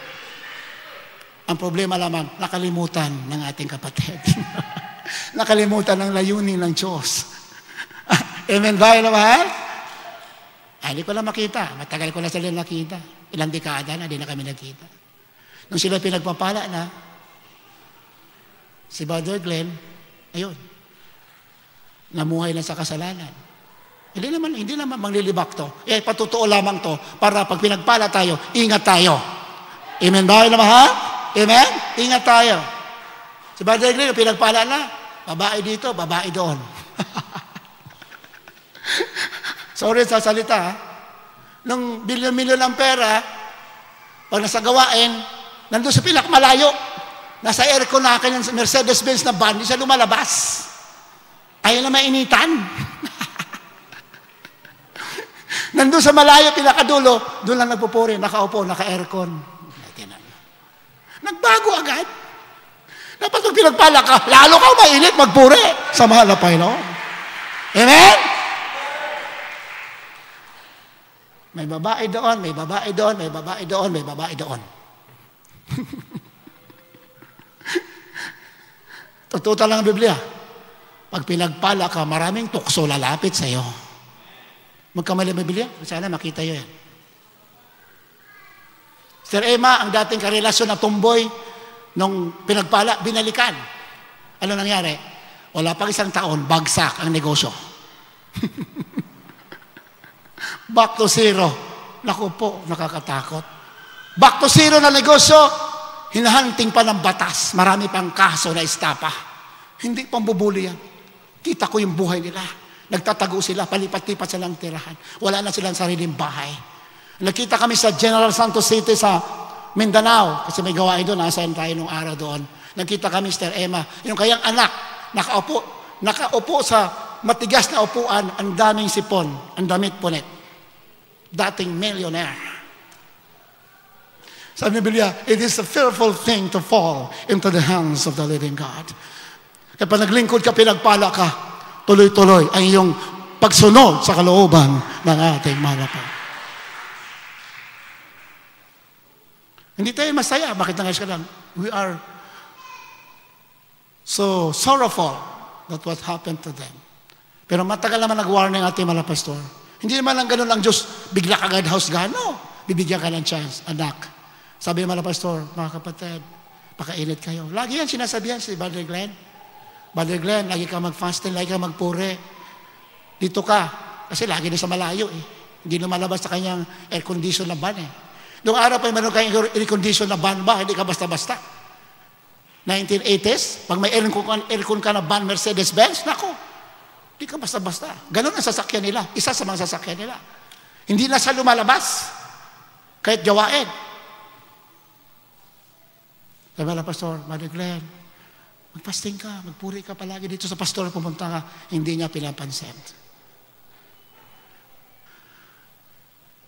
Ang problema lamang, nakalimutan ng ating kapatid. Nakalimutan ng layunin ng Diyos. Amen ba yun naman? Hindi ko lang makita. Matagal ko na sila nakita. Ilang dekada na, di na kami nakita. Nung sila pinagpapala na, si Brother Glenn, ayun, namuhay na sa kasalanan. Hindi naman manglilibak to. Patutuo lamang to para pag pinagpala tayo, ingat tayo. Amen ba yun naman ha? Amen? Ingat tayo. Si Brother Glenn, pinagpala na, babae dito, babae doon. Sorry sa salita, ha? Nung bilyon-milyon ng pera, pag nasa gawain, nandun sa malayo, nasa aircon na kanyang Mercedes-Benz na van, hindi siya lumalabas. Ayaw na mainitan. Nandun sa malayo, pinakadulo, doon lang nagpupuri, nakaupo, naka-aircon. Nagbago agad. Dapat pag pinagpala ka, lalo ka mainit, magpuri sa mahal na Panginoon. Amen? May babae doon, may babae doon, may babae doon, may babae doon. Totoo lang ang Biblia. Pag pinagpala ka, maraming tukso lalapit sa iyo. Magkamali ang Biblia? Sana makita yun yan. Sir Emma, ang dating karelasyon na tumboy, nung pinagpala, binalikan. Ano nangyari? Wala pang isang taon, bagsak ang negosyo. Back to zero. Naku po, nakakatakot. Back to zero na negosyo, hinahunting pa ng batas. Marami pang kaso na estapa. Hindi pang bubuli yan. Kita ko yung buhay nila. Nagtatago sila, palipat-lipat silang tirahan. Wala na silang sariling bahay. Nakita kami sa General Santos City sa Mindanao, kasi may gawain doon, nasaan tayo nung araw doon. Nakita kami, Sister Emma, yung kayang anak, nakaupo sa matigas na upuan, ang daming sipon, ang damit punit. Dating millionaire. Sabi ni Biblia, it is a fearful thing to fall into the hands of the living God. Kaya pag naglingkod ka, pinagpala ka, tuloy-tuloy ang iyong pagsunod sa kalooban ng ating malapit. Hindi tayo masaya. Bakit nangyayos ka lang? We are so sorrowful that what happened to them. Pero matagal naman nag-warning ating mga pastor. Hindi naman lang ganun lang Diyos, bigla ka agad house gano. Bibigyan ka ng chance, anak. Sabi ng mga pastor, mga kapatid, pakainit kayo. Lagi yan sinasabihan si Brother Glenn. Brother Glenn, lagi ka mag-fasting, lagi ka magpure. Dito ka. Kasi lagi na sa malayo eh. Hindi lumalabas sa kanyang air condition na van eh. Noong araw pa meron kayong air-condition na van ba, hindi ka basta-basta. 1980s, pag may aircon ka na van Mercedes-Benz, nako, hindi ka basta-basta. Ganon ang sasakyan nila, isa sa mga sasakyan nila. Hindi na sa lumalabas, kahit gawain. Sabi na, Pastor, Brother Glenn, magpasting ka, magpuri ka palagi dito sa pastor, pumunta ka, hindi niya pinapansin.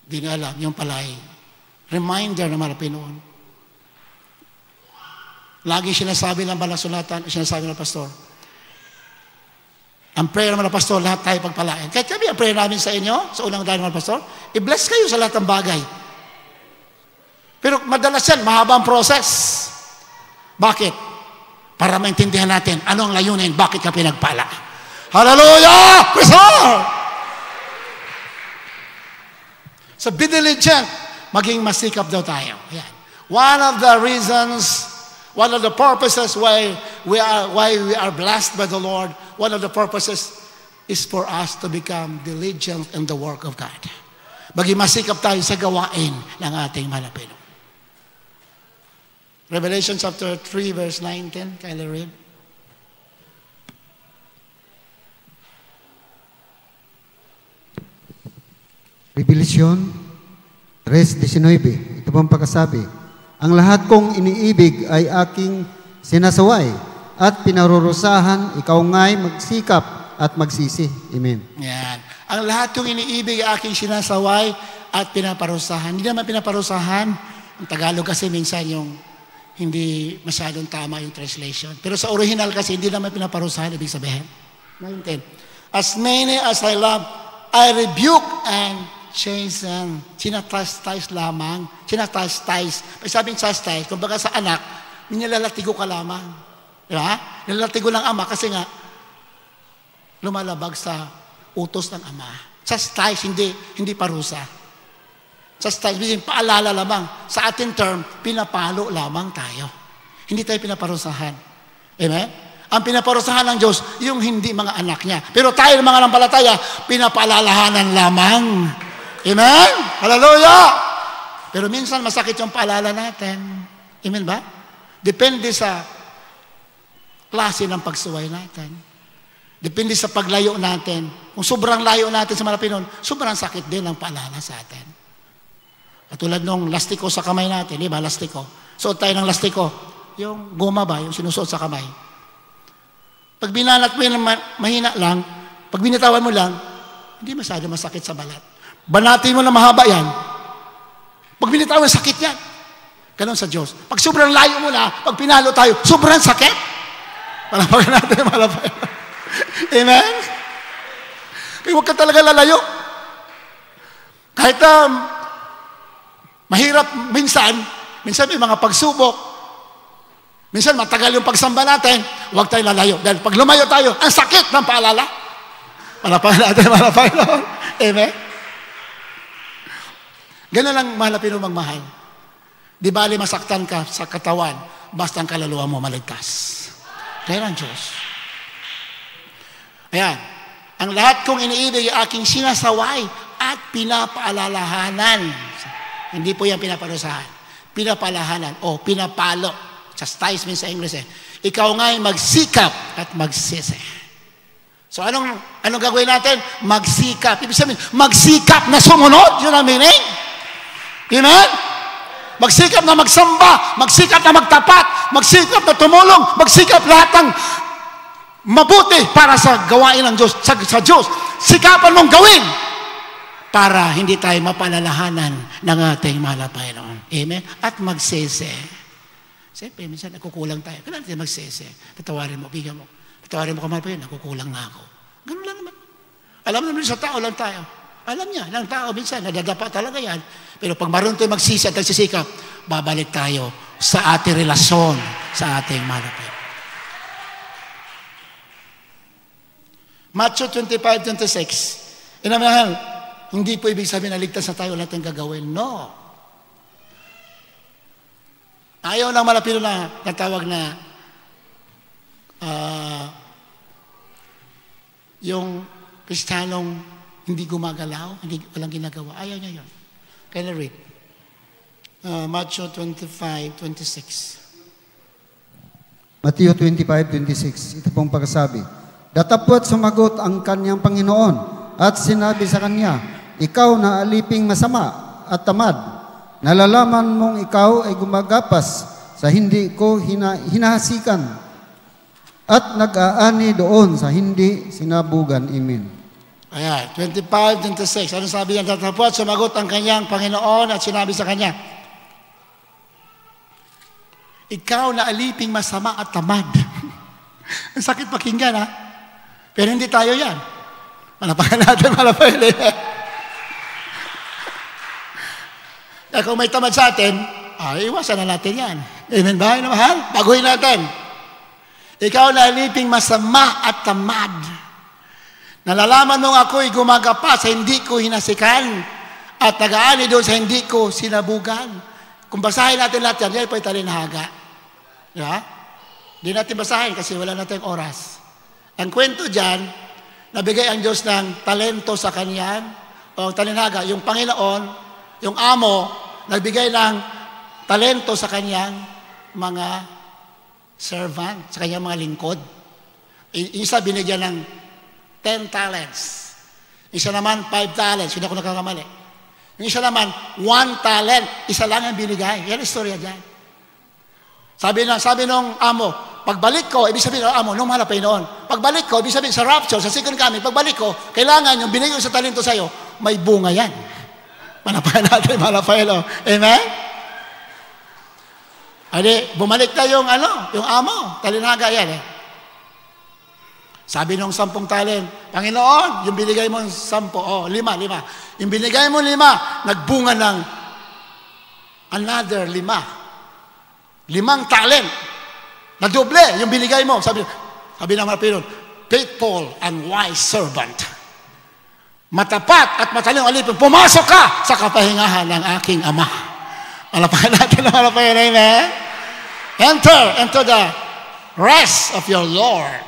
Hindi niya alam, yung palay. Reminder ng mga Pinoon. Lagi sinasabi ng balasulatan, sinasabi ng pastor. Ang prayer ng mga pastor, lahat tayo pagpalain. Kahit kami, ang prayer namin sa inyo, sa unang dahil ng mga pastor, i-bless kayo sa lahat ng bagay. Pero madalas yan, mahabang process. Bakit? Para maintindihan natin, ano ang layunin, bakit ka pinagpala. Hallelujah! Praise God! So be diligent. Maging masikap daw tayo. Yan. One of the reasons, one of the purposes why we are blessed by the Lord, one of the purposes is for us to become diligent in the work of God. Maging masikap tayo sa gawain ng ating mahal na Panginoon. Revelation chapter 3, verse 9-10. Kindly read. Revelation 3:19. Ito pong pagkasabi, ang lahat kong iniibig ay aking sinasaway at pinarurusahan, ikaw nga'y magsikap at magsisi. Amen. Yan. Ang lahat kong iniibig ay aking sinasaway at pinaparusahan. Hindi naman pinaparusahan. Ang Tagalog kasi minsan yung hindi masyadong tama yung translation. Pero sa original kasi hindi naman pinaparusahan, ibig sabihin. 19. As many as I love, I rebuke and chasten. Chastis lamang. Chastis. Pag sabing chastis, kumbaga sa anak, nilalatigo ka lamang. Diba? Nilalatigo ng ama kasi nga, lumalabag sa utos ng ama. Chastis, hindi parusa. Chastis, paalala lamang. Sa ating term, pinapalo lamang tayo. Hindi tayo pinaparusahan. Amen? Ang pinaparusahan ng Diyos, yung hindi mga anak niya. Pero tayo ng mga nampalataya, pinapaalalahanan lamang. Amen? Hallelujah! Pero minsan masakit yung paalala natin. Amen ba? Depende sa klase ng pagsuway natin. Depende sa paglayo natin. Kung sobrang layo natin sa Malapinon, sobrang sakit din ang paalala sa atin. Katulad nung lastiko sa kamay natin, di ba? Lastiko. Suot tayo ng lastiko. Yung goma ba, yung sinusuot sa kamay. Pag binanat mo yun mahina lang, pag binitawan mo lang, hindi masyado masakit sa balat. Banatin mo na mahaba yan. Pag binitawan, sakit yan. Ganon sa Diyos. Pag sobrang layo mo na, pag pinalo tayo, sobrang sakit. Palapagan natin, malapagan. Amen? Kaya huwag ka talaga lalayo. Kahit mahirap minsan may mga pagsubok, minsan matagal yung pagsamba natin, huwag tayo lalayo. Dahil pag lumayo tayo, ang sakit ng paalala. Palapagan natin, malapagan. Amen? Ganun lang mahal na pinumagmahal. Di bali masaktan ka sa katawan, basta ang kaluluwa mo maligtas. Kaya ang Diyos. Ayan. Ang lahat kong iniibig ay aking sinasaway at pinapaalalahanan. Hindi po yan pinaparusahan. Pinapalahanan o pinapalo. Chastisement sa English eh. Ikaw nga'y magsikap at magsisi. So anong gagawin natin? Magsikap. Ibig sabihin, magsikap na sumunod. Yun ang meaning. Amen? Magsikap na magsamba, magsikap na magtapat, magsikap na tumulong, magsikap lahat ng mabuti para sa gawain ng Diyos, sa Diyos. Sikapan mong gawin para hindi tayo mapalalahanan ng ating mahal na Panginoon. Amen? At magsese. Siyempre, minsan nakukulang tayo. Kailangan tayo magsese. Patawarin mo, bigyan mo. Patawarin mo kamahal pa yun, nakukulang na ako. Ganun lang naman. Alam naman sa tao lang tayo. Alam niya, ng tao minsan, nadadapa talaga yan. Pero pag marunong tayo magsisi at nagsisikap, babalik tayo sa ating relasyon sa ating mahal na Panginoon. Matthew 25:26. Inamahal, hindi po ibig sabihin na ligtas na tayo lahat ang gagawin. No. Ayaw lang malapilo na natawag na yung Kristiyanong hindi gumagalaw, walang ginagawa. Ayaw niya yun. Kaya read. Matthew 25:26. Matthew 25:26. Ito pong pagkasabi. Datapwat sumagot ang kanyang Panginoon at sinabi sa kanya, ikaw na aliping masama at tamad, nalalaman mong ikaw ay gumagapas sa hindi ko hinahasikan at nag-aani doon sa hindi sinabugan. Amen. Ayan, 25:26. Ano sabi niya? Datapwat sumagot ang kanyang Panginoon at sinabi sa kanya, ikaw na aliping masama at tamad. Ang sakit pakinggan, ha? Pero hindi tayo yan. Malapakan natin, malapakan. Kaya kung may tamad sa atin, iwasan na natin yan. Amen ba? Mahal? Baguhin natin. Ikaw na aliping masama at tamad. Nalalaman mong ako'y gumagapa sa hindi ko hinasikan at nag-aani doon sa hindi ko sinabugan. Kung basahin natin lahat yan, yan po italinhaga. Diba? Hindi natin basahin kasi wala natin oras. Ang kwento dyan, nabigay ang Diyos ng talento sa kanyang, o talinaga, yung Panginoon, yung amo, nagbigay ng talento sa kanyang mga servant, sa kanyang mga lingkod. Isa binigyan ng 10 talents. Isa naman 5 talents, hindi ako nakakamali. Yung isa naman 1 talent, isa lang ang binigay. Yan ang istorya dyan. Sabi nung amo, pagbalik ko, ibig sabihin, amo, nung mahal pa noon, pagbalik ko, ibig sabihin, sa rapture, sa second coming, pagbalik ko, kailangan yung binigay ko sa talento sa'yo, may bunga yan. Manapayan natin, manapayan. Amen? Adi, bumalik na yung amo, talinaga yan eh. Sabi nung 10 talent, Panginoon, yung binigay mo 10, 5. Yung binigay mo 5, nagbunga ng another 5. 5 talent. Nadoble yung binigay mo. Sabi ng mga Pinoy, faithful and wise servant. Matapat at matalino alipin, pumasok ka sa kapahingahan ng aking Ama. Malapayan natin na malapayan, amen? Enter the rest of your Lord.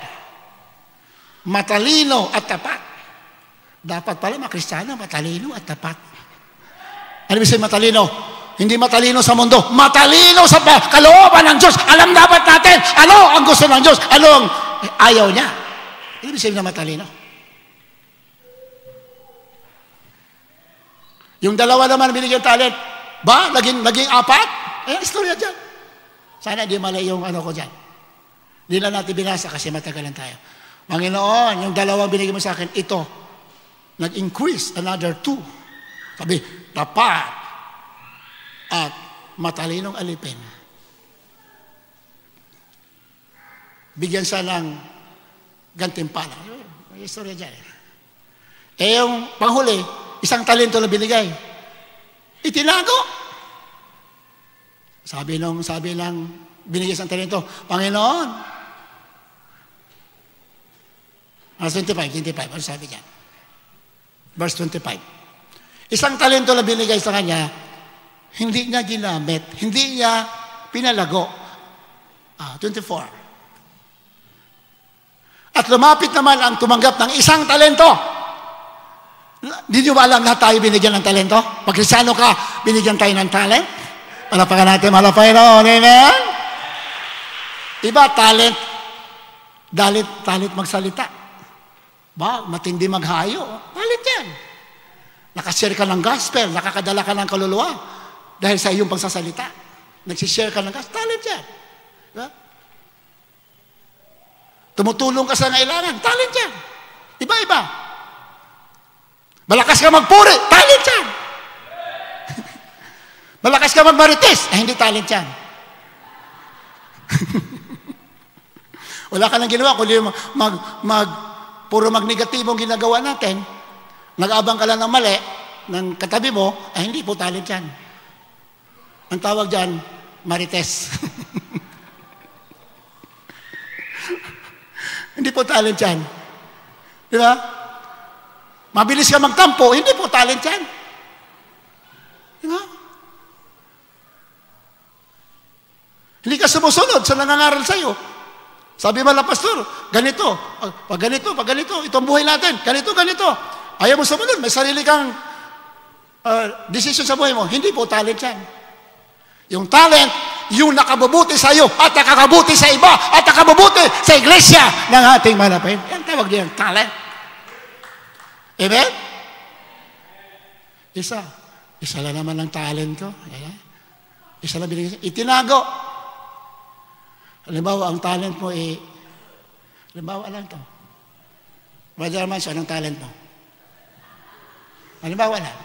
Matalino at tapat. Dapat pala mga Kristiyano, matalino at tapat. Ano ibig sabihin matalino? Hindi matalino sa mundo, matalino sa kalooban ng Diyos. Alam dapat natin, ano ang gusto ng Diyos, ano ang ayaw niya. Ano ibig sabihin na matalino? Yung dalawa naman binigyan talent, ba? Naging 4? Istorya dyan. Sana di mali yung ko dyan. Hindi na natin binasa kasi matagalan tayo. Panginoon, yung dalawang binigay mo sa akin, ito, nag-increase another 2. Sabi, tapat at matalinong alipin. Bigyan siya ng gantimpala. May istorya dyan. Yung panghuli, isang talento na binigay. Itinago. Sabi ng binigay isang talento, Panginoon, verse 25, ano sabi niya? Verse 25. Isang talento na binigay sa kanya, hindi niya ginamit, hindi niya pinalago. 24. At lumapit naman ang tumanggap ng isang talento. Hindi nyo ba alam na tayo binigyan ng talento? Pag Kristiyano ka, binigyan tayo ng talent? Palapakan natin, malapayan noon, amen? Iba, talent magsalita. Ba, matindi maghayo. Talent yan. Nakashare ka ng gospel, nakakadala ka ng kaluluwa dahil sa iyong pagsasalita. Nagsishare ka ng gospel, talent yan. Diba? Tumutulong ka sa ngailangan, talent yan. Iba-iba. Malakas ka magpuri, talent yan. Malakas ka magmarites, hindi talent yan. Wala ka nang ginawa, kundi puro magnegatibong ginagawa natin, nag-abang ka lang ng mali, ng katabi mo, hindi po talent yan. Ang tawag dyan, marites. Hindi po talent yan. Di ba? Mabilis ka magtampo, hindi po talent yan. Di ba? Hindi ka sumusunod sa nangangaral sa'yo. Sabi mo lang, pastor, ganito, pag ganito, ito ang buhay natin, ganito. Ayaw mo sumunod, may sarili kang decision sa buhay mo. Hindi po talent yan. Yung talent, yung nakabubuti sa iyo at nakakabuti sa iba at nakabubuti sa iglesia ng ating malapit. Yan tawag niyan, talent. Amen? Isa lang naman ang talent ko. Isa lang binigay. Itinago. Halimbawa, ang talent mo halimbawa lang to. Brother Armancio, anong talent mo? Halimbawa lang.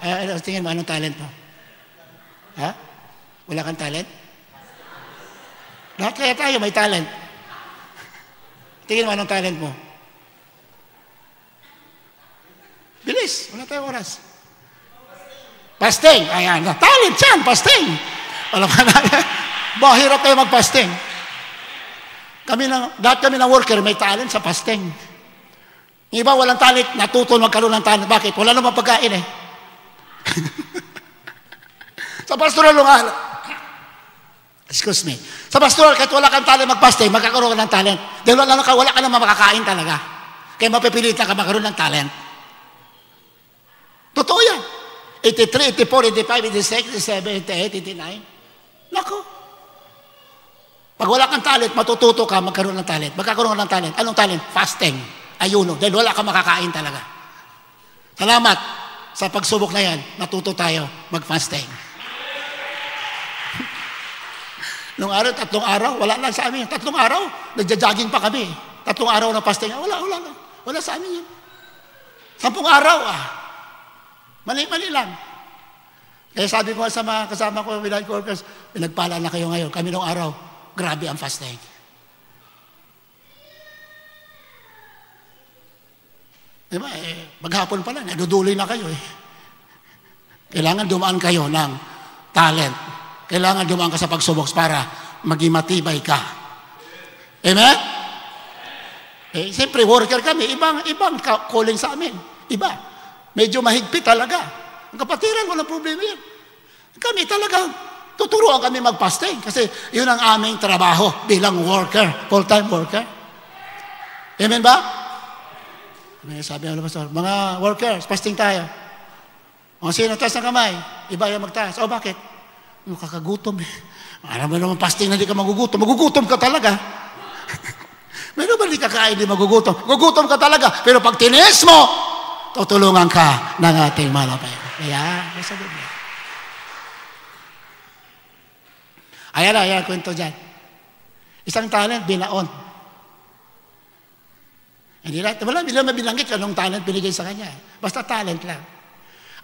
Tingin mo, anong talent mo? Ha? Wala kang talent? Lahat kaya tayo may talent. Tingin mo, anong talent mo? Bilis, wala tayong oras. Fasting. Ayan, talent yan, fasting. Wala ka na. Bahirap tayo mag-fasting. Lahat kami ng worker may talent sa fasting. Yung iba walang talent, natuto magkaroon ng talent. Bakit? Wala namang pagkain eh. Sa pastoral excuse me. Sa pastoral, kahit wala kang talent mag-fasting, magkakaroon ka ng talent. Dahil wala ka namang makakain talaga. Kaya mapipilitan ka magkaroon ng talent. Totoo yan. 83, 84, 85, 86, 87, 88, 89. Nako. Pag wala kang talent, matututo ka magkaroon ng talent. Magkakaroon ka ng talent. Anong talent? Fasting. Ayuno. Dahil wala kang makakain talaga. Salamat sa pagsubok na yan. Natuto tayo mag-fasting. Nung araw, 3 araw, wala lang sa amin. 3 araw, nagja-jogging pa kami. 3 araw na fasting. Wala lang. Wala sa amin yan. 10 araw, mali-mali lang. Kaya sabi ko sa mga kasama ko, William Workers, pinagpala na kayo ngayon. Kami nung araw, grabe ang fasting. Diba, maghapon pa lang, naduduloy na kayo eh. Kailangan dumaan kayo ng talent. Kailangan dumaan ka sa pagsubok para maging matibay ka. Amen? Siyempre, worker kami, ibang calling sa amin. Iba. Medyo mahigpit talaga. Ang kapatiran, walang problema yan. Kami talagang tuturuan kami mag-fasting kasi yun ang aming trabaho bilang worker, full-time worker. Amen ba? Sabi ng pastor, mga workers, fasting tayo. O sino taas ng kamay? Iba yung magtaas. O bakit? Kakagutom eh. Alam mo naman fasting na hindi ka magugutom. Magugutom ka talaga. Meron ba hindi kakain, hindi magugutom? Magugutom ka talaga. Pero pag tinis mo, tutulungan ka ng ating malapay. Kaya, nasa Biblia. Ayan, kwento dyan. Isang talent, binaon. Wala binanggit anong talent binigay sa kanya. Basta talent lang.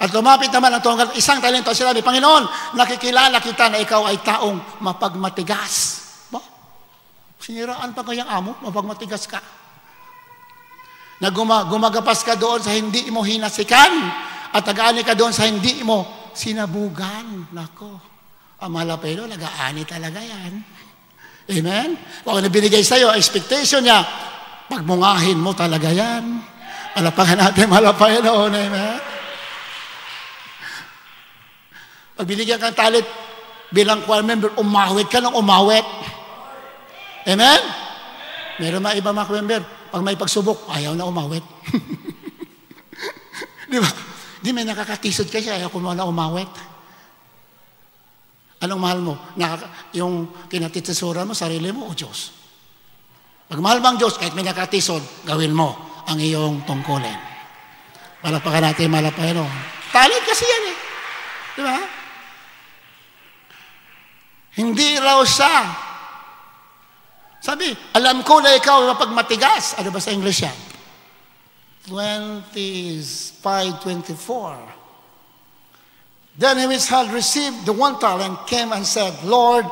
At lumapit naman ang tungkol, isang talento, sinabi, Panginoon, nakikilala kita na ikaw ay taong mapagmatigas. Ba? Siniraan pa kayang amo, mapagmatigas ka. Na gumagapas ka doon sa hindi mo hinasikan at nag-aani ka doon sa hindi mo sinabugan. Nako, ang malapelo, nag-aani talaga yan. Amen? Kung ano binigay sa'yo, expectation niya, pagmungahin mo talaga yan. Malapakan natin, malapelo. Amen? Pag binigyan kang talent bilang choir member, umawit ka ng umawit. Amen? Meron mga iba mga choir member, pag may pagsubok, ayaw na umawit. Di ba? Di may nakakatisod kasi ayaw ko na umawit. Anong mahal mo? Yung kinatitsura mo, sarili mo o Diyos? Pag mahal mo ang Diyos, kahit may nakatisod, gawin mo ang iyong tungkulin. Malapakan natin, malapakan. Talent kasi yan eh. Di ba? Hindi raw siya. Sabi, alam ko na ikaw mapagmatigas. Ano ba sa English yan? 25:24. Then he which had received the 1 talent came and said, Lord,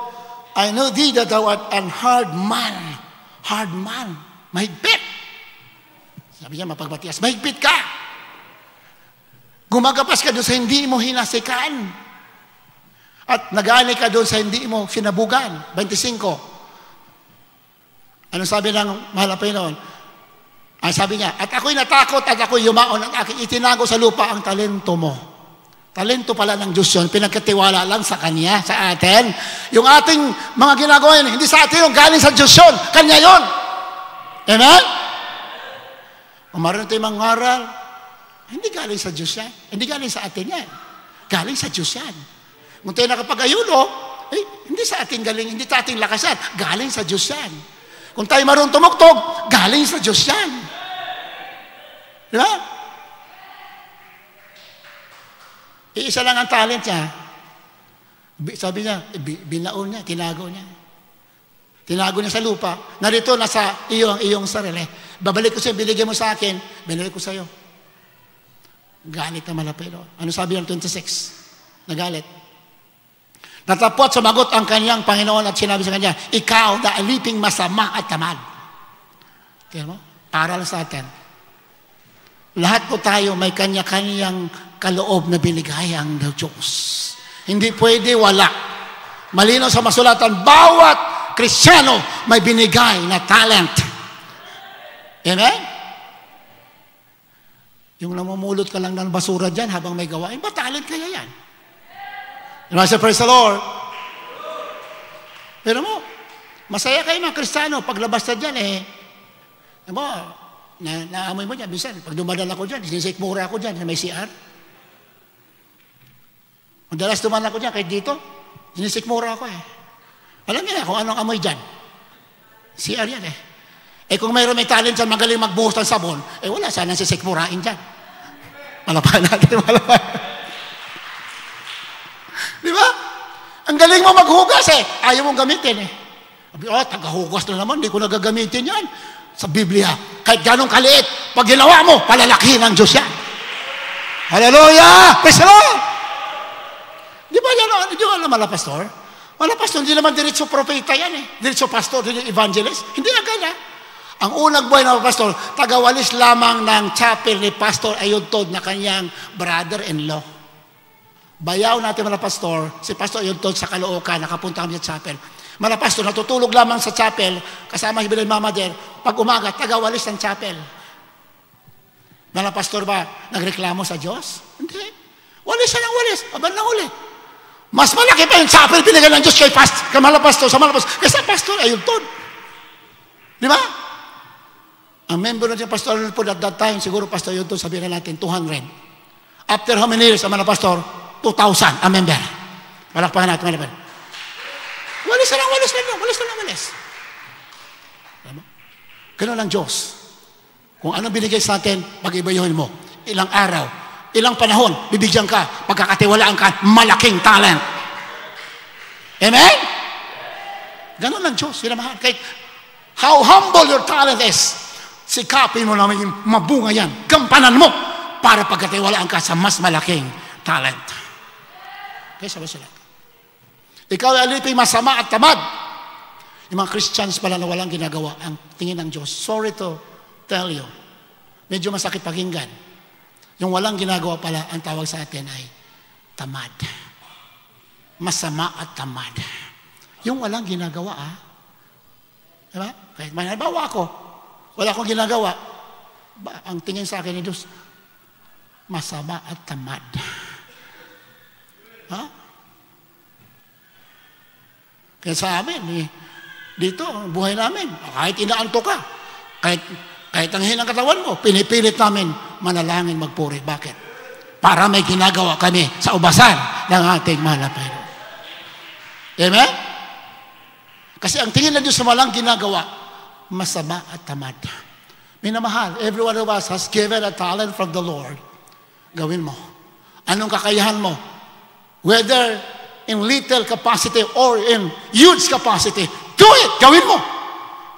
I know thee that thou art an hard man. Hard man. Mahigpit. Sabi niya, mapagmatigas. Mahigpit ka. Gumagapas ka doon sa hindi mo hinasikan. At nag-aani ka doon sa hindi mo sinabugan. 25. Ano sabi ng mahal na Panginoon? Ang sabi niya, at ako'y natakot at ako'y yumaon at aking itinago sa lupa ang talento mo. Talento pala ng Diyos yun, pinagkatiwala lang sa Kanya, sa atin. Yung ating mga ginagawa yun, hindi sa atin yung galing sa Diyos yun, Kanya yun. Amen? Kung marunong tayo mangaral, hindi galing sa Diyos yan. Hindi galing sa atin yan. Galing sa Diyos yan. Kung tayo nakapag-ayuno, hindi sa ating galing, hindi sa ating lakas yan. Galing sa Diyos yan. Kung tayo marunong tumugtog, galing sa Diyos yan. Di ba? Iisa lang ang talent niya. Sabi niya, binaon niya, tinago niya. Tinago niya sa lupa. Narito, nasa iyo ang iyong sarili. Babalik ko sa'yo, binigay mo sa akin, binalik ko sa'yo. Galit na malapelo. Ano sabi ng 26? Nagalit. Natapot, sumagot ang kanyang Panginoon at sinabi sa kanya, ikaw na aliping masama at tamad. Kaya mo? Aral sa atin. Lahat po tayo may kanya-kanyang kaloob na binigay ang Diyos. Hindi pwede wala. Malinaw sa masulatan, bawat Kristiyano may binigay na talent. Amen? Yung namumulot ka lang ng basura dyan habang may gawain, ba talent kaya yan? Praise the Lord. Pero mo, masaya kayo mga Kristiyano, paglabas na dyan Naamoy mo dyan, minsan, pag dumadal ako dyan, sinisikmura ako dyan, may CR. Madalas duman ako dyan, kahit dito, sinisikmura ako eh. Alam niyo na kung anong amoy dyan. CR yan eh. Kung mayroon may talent dyan, magaling magbuhos ng sabon, wala, sana sisikmurain dyan. Malapahan natin, malapahan. Di ba? Ang galing mo maghugas eh. Ayaw mong gamitin eh. Tagahugas na naman, hindi ko nagagamitin yan. Sa Biblia, kahit ganong kaliit, pag ginawa mo, palalakihin ng Diyos yan. Hallelujah! Praise the Lord! Di ba yan? Di ba alam mala pastor? Mala pastor, hindi naman diretso propeta yan eh. Diretso pastor, diretso evangelist. Hindi agad ah. Ang unang buhay na pastor, tagawalis lamang ng chapel ni Pastor Ayuntod na kanyang brother-in-law. Bayaw natin mga pastor, si Pastor Ayuntod sa Caloocan, nakapunta kami sa chapel. Mga pastor, natutulog lamang sa chapel, kasama hibilay mama der, pag umaga, tagawalis ng chapel. Mga pastor ba, nagreklamo sa Diyos? Hindi. Walis siya ng walis, abang na uli. Mas malaki pa yung chapel binigyan ng Diyos kay mga pastor, sa mga pastor, kaysa Pastor Ayuntod. Di ba? Ang member ng Pastor Ayuntod at that time, siguro Pastor Ayuntod, sabihin na natin, 200. After how many years, ang mga pastor, 2,000 ang member. Palakpakan natin, mga member. Walis na lang, walis na lang, walis na lang, walis. Ganun ang Diyos. Kung anong binigay sa atin, pag-ibayuhin mo. Ilang araw, ilang panahon, bibigyan ka, pagkakatiwalaan ka, malaking talent. Amen? Ganun ang Diyos, yun ang mahal. Kahit how humble your talent is, sikapin mo naman yung mabunga yan, gampanan mo, para pagkatiwalaan ka sa mas malaking talent. Okay, sabi sila. Ikaw ay aliping masama at tamad. Yung mga Christians pala na walang ginagawa ang tingin ng Diyos. Sorry to tell you. Medyo masakit pakinggan. Yung walang ginagawa pala, ang tawag sa atin ay tamad. Masama at tamad. Yung walang ginagawa, diba? Kahit may nabawa ako, wala akong ginagawa, ang tingin sa akin ni Diyos, masama at tamad. Kaya sa amin, dito, ang buhay namin, kahit inaanto ka, kahit ang hinang katawan mo, pinipilit namin manalangin magpuri. Bakit? Para may ginagawa kami sa ubasan ng ating mahal na Panginoon. Amen? Kasi ang tingin ng Diyos sa walang ginagawa, masama at tamad. Minamahal, every one of us has given a talent from the Lord. Gawin mo. Anong kakayahan mo? Whether in little capacity or in huge capacity, do it! Gawin mo!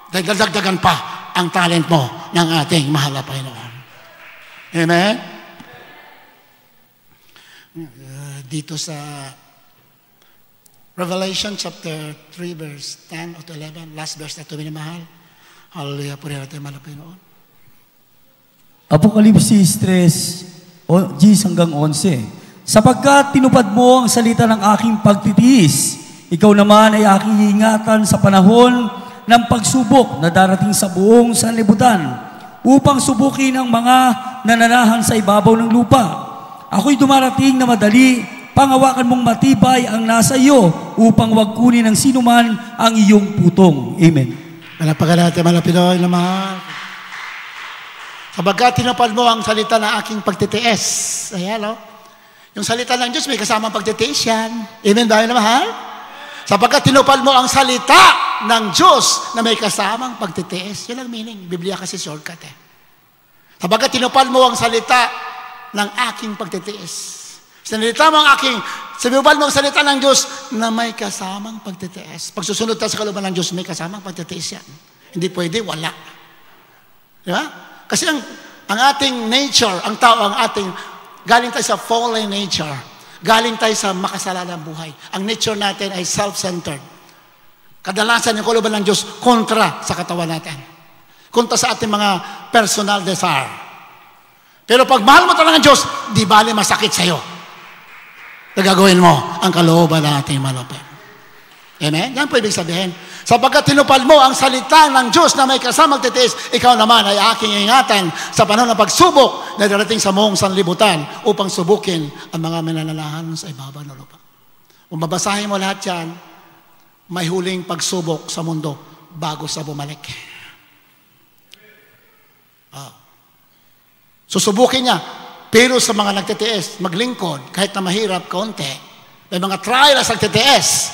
Dagdagan pa ang talent mo ng ating mahal na Panginoon. Amen? Dito sa Revelation chapter 3 verse 10 to 11, last verse na ito, minamahal. Hallelujah, puri natin mahal na Panginoon. Apokalipsis 3, 10 hanggang 11. Sapagkat tinupad mo ang salita ng aking pagtitiis, ikaw naman ay aking ingatan sa panahon ng pagsubok na darating sa buong sanlibutan upang subukin ang mga nananahan sa ibabaw ng lupa. Ako'y dumarating na madali, pangawakan mong matibay ang nasa iyo upang wag kunin ng sinuman ang iyong putong. Amen. Malapagan natin, Pinoy na mahal. Sapagkat tinupad mo ang salita ng aking pagtitiis. Ayan, yung salita ng Diyos, may kasamang pagtitiis yan. Amen ba yun na mahal? Sapagkat tinupad mo ang salita ng Diyos na may kasamang pagtitiis. Yun ang meaning. Biblia kasi shortcut eh. Sapagkat tinupad mo ang salita ng aking pagtitiis. Sinalita mo ang aking, sinupad mo ang salita ng Diyos na may kasamang pagtitiis. Pag susunod tayo sa kalooban ng Diyos, may kasamang pagtitiis yan. Hindi pwede, wala. Di ba? Kasi ang ating nature, ang tao, ang ating galing tayo sa fallen nature. Galing tayo sa makasalanang buhay. Ang nature natin ay self-centered. Kadalasan yung kalooban ng Diyos kontra sa katawan natin. Kontra sa ating mga personal desire. Pero pag mahal mo talaga ng Diyos, di bali masakit sa'yo. Nagagawin mo ang kalooban ng ating malupit. Amen? Yan po ibig sabihin. Sapagkat tinupad mo ang salita ng Diyos na may kasamang titiis, ikaw naman ay aking ingatan sa panahon ng pagsubok na darating sa buong sanlibutan upang subukin ang mga mananalahan sa ibabaw ng lupa. Kung babasahin mo lahat yan, may huling pagsubok sa mundo bago sa bumalik. Susubukin niya. Pero sa mga nagtitiis, maglingkod, kahit na mahirap kaunti, may mga trials nagtitiis,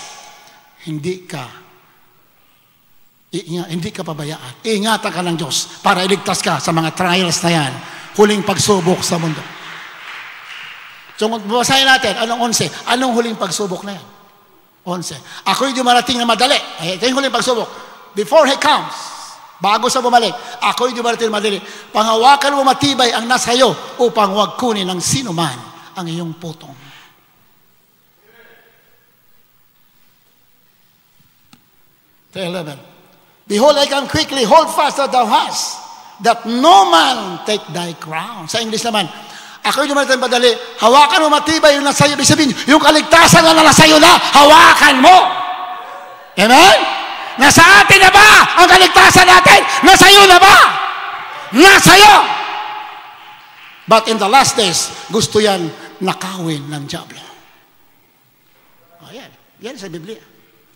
hindi ka pabayaan. Iingatan ka ng Diyos para iligtas ka sa mga trials na yan. Huling pagsubok sa mundo. So, babasahin natin, anong 11? Anong huling pagsubok na yan? 11. Ako'y dumarating na madali. Ito yung huling pagsubok. Before He comes, bago sa bumalik, ako'y dumarating na madali. Panghawakan mo matibay ang nasa iyo upang huwag kunin ng sino man ang iyong putong. The 11. Behold, I come quickly, hold fast that thou hast, that no man take thy crown. Sa English naman, ako'y dumarating madali, hawakan mo matibay yung nasa iyo. Ibig sabihin, yung kaligtasan na nasa iyo na, hawakan mo. Amen? Nasa atin na ba ang kaligtasan natin? Nasa iyo na ba? Nasa iyo. But in the last days, gusto yan nakawin ng diablo. Ayan. Yan sa Biblia.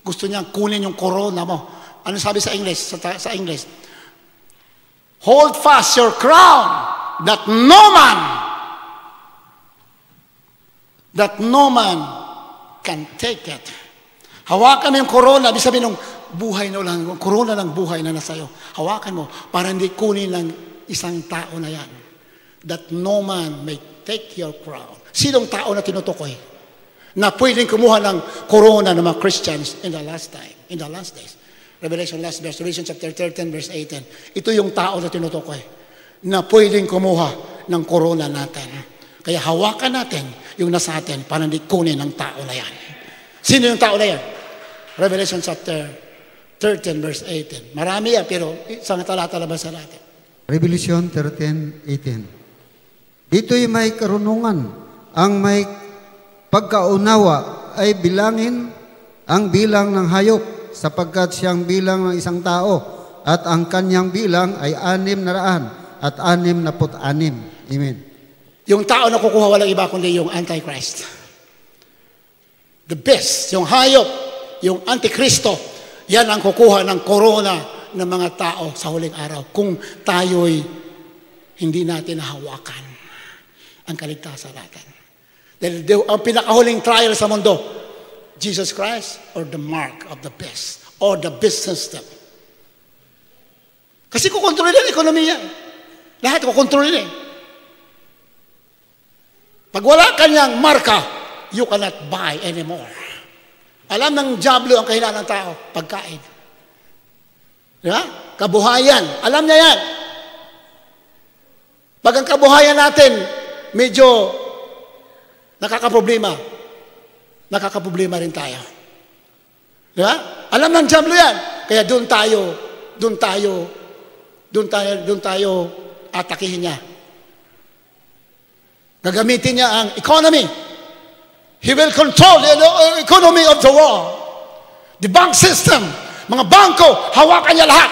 Gusto niyang kunin yung corona mo. Ano sabi sa English? Sa English? Hold fast your crown that no man can take it. Hawakan mo yung corona. Ibig sabihin ng buhay na ulang, corona ng buhay na nasa iyo. Hawakan mo para hindi kunin ng isang tao na yan. That no man may take your crown. Sinong tao na tinutukoy? Na pwedeng kumuha ng corona ng mga Christians in the last time, in the last days. Revelation chapter 13, verse 18. Ito yung tao na tinutukoy na pwedeng kumuha ng corona natin. Kaya hawakan natin yung nasa atin para hindi kunin ng tao na yan. Sino yung tao na yan? Revelation chapter 13, verse 18. Marami yan, pero isang talata labas natin. Revelation 13:18. Dito'y may karunungan. Ang may pagkaunawa ay bilangin ang bilang ng hayop, sapagkat siyang bilang ng isang tao, at ang kanyang bilang ay 666. Amen. Yung tao na kukuha walang iba kundi yung Antichrist. The beast, yung hayop, yung Antikristo, yan ang kukuha ng corona ng mga tao sa huling araw kung tayo'y hindi natin nahawakan ang kaligtasan natin. Dahil ang pinakahuling trial sa mundo, Jesus Christ or the mark of the beast or the beast system. Kasi kukontrolin ang ekonomiya. Lahat kukontrolin eh. Pag wala kanyang marka, you cannot buy anymore. Alam ng diablo ang kahilangan ng tao, pagkain. Diba? Kabuhayan. Alam niya yan. Pag ang kabuhayan natin, medyo nakakaproblema rin tayo. Diba? Alam ng diablo yan. Kaya doon tayo atakihin niya. Gagamitin niya ang economy. He will control the economy of the world. The bank system, mga bangko, hawakan niya lahat.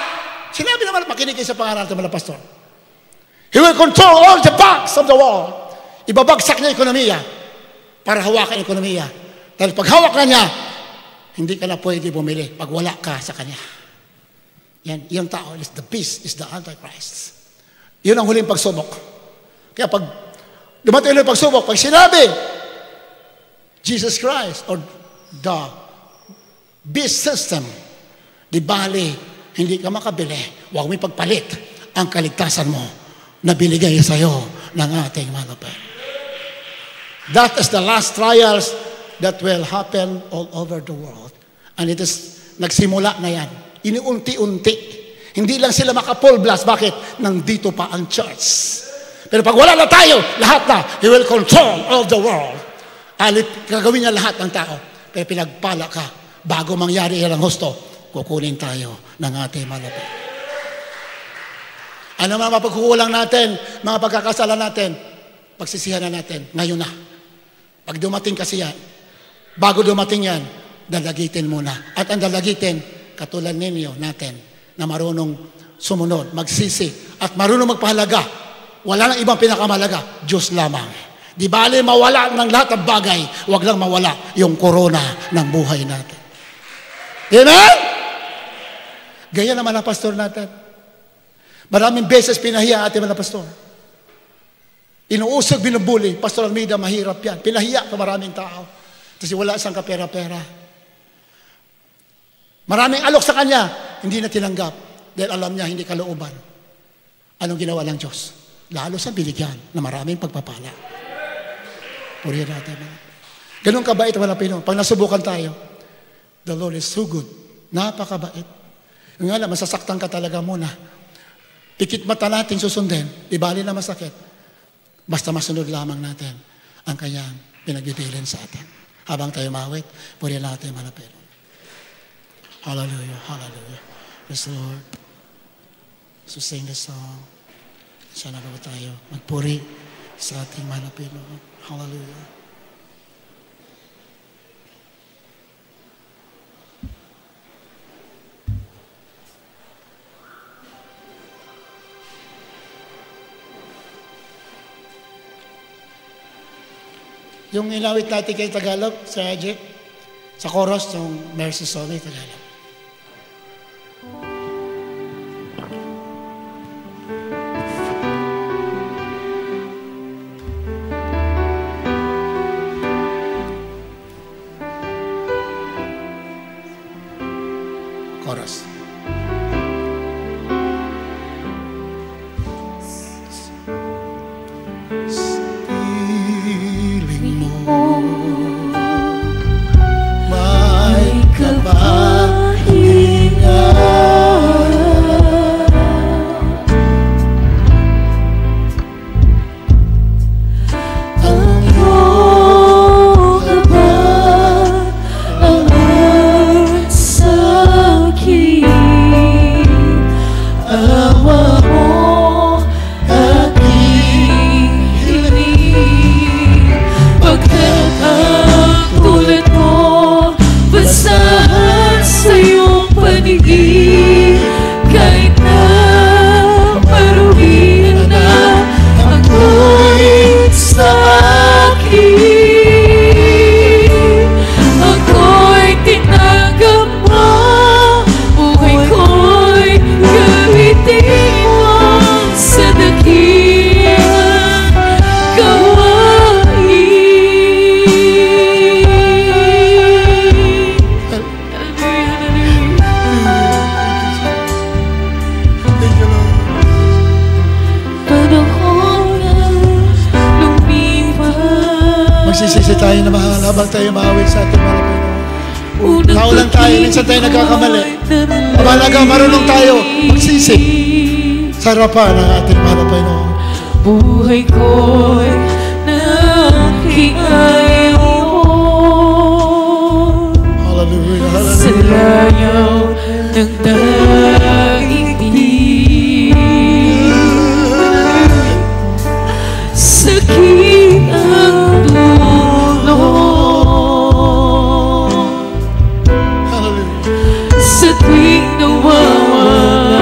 Sinabi naman, makinig kayo sa pangalan ng mga pastor. He will control all the banks of the world. Ibabagsak niya ekonomiya para hawakan ekonomiya. Dahil pag hawak na niya, hindi ka na pwede bumili pag wala ka sa kanya. Yan, yung tao is the beast, is the Antichrist. Yun ang huling pagsubok. Kaya pag dumating yung pagsubok, pag sinabi, Jesus Christ or the beast system, di bali, hindi ka makabili, huwag mo ipagpalit ang kaligtasan mo na binigay sa iyo ng ating Manopel. That is the last trials that will happen all over the world. And it is, nagsimula na yan. Iniunti-unti. Hindi lang sila maka-full blast. Bakit? Nandito pa ang church. Pero pag wala na tayo, lahat na, He will control all the world. Gagawin niya lahat ng tao. Pero pinagpala ka, bago mangyari yan ang husto, kukunin tayo ng ating Manopel. Ano mga mapagkukulang natin, mga pagkakasala natin, pagsisihan na natin, ngayon na. Pag dumating kasi yan, bago dumating yan, dalagitin muna. At ang dalagitin, katulad ninyo natin, na marunong sumunod, magsisi, at marunong magpahalaga. Wala nang ibang pinakamalaga, Diyos lamang. Di bali mawala ng lahat ng bagay, wag lang mawala yung corona ng buhay natin. Amen? Gaya naman ang pastor natin. Maraming beses pinahiya ating mga pastor. Inuusog, binubuli. Pastor Almeida, mahirap yan. Pinahiya sa maraming tao. Kasi wala siyang kapera-pera. Maraming alok sa kanya, hindi na tinanggap. Dahil alam niya, hindi kalooban. Anong ginawa ng Diyos? Lalo sa binigyan na maraming pagpapala. Purihin natin. Ganun kabait ang mga Pinoy. Pag nasubukan tayo, the Lord is so good. Napakabait. Yung nga lang, masasaktan ka talaga muna. Pikit mata natin susundin. Di bali na masakit. Basta masunod lamang natin ang kanyang pinagbibilin sa atin. Habang tayo mawit, purihin natin mga Pinoy. Hallelujah, hallelujah. Praise the Lord. So sing the song. Sana ba tayo magpuri sa ating mga Pinoy. Hallelujah. Yung inawit natin kay Tagalog, sa Ajit, sa chorus, yung Mercy Song, Tagalog. Chorus. Magsisisi tayo na mahal habang tayo maawit sa ating mga Pinoy. Tao lang tayo, minsan tayo nagkakamali. Mahalaga, marunong tayo magsisi sa harapan ng ating mga Pinoy. Buhay ko'y nakiayon. Hallelujah, hallelujah. Sa layaw ng daigdig. Sakit ang sa tuwing nawawala.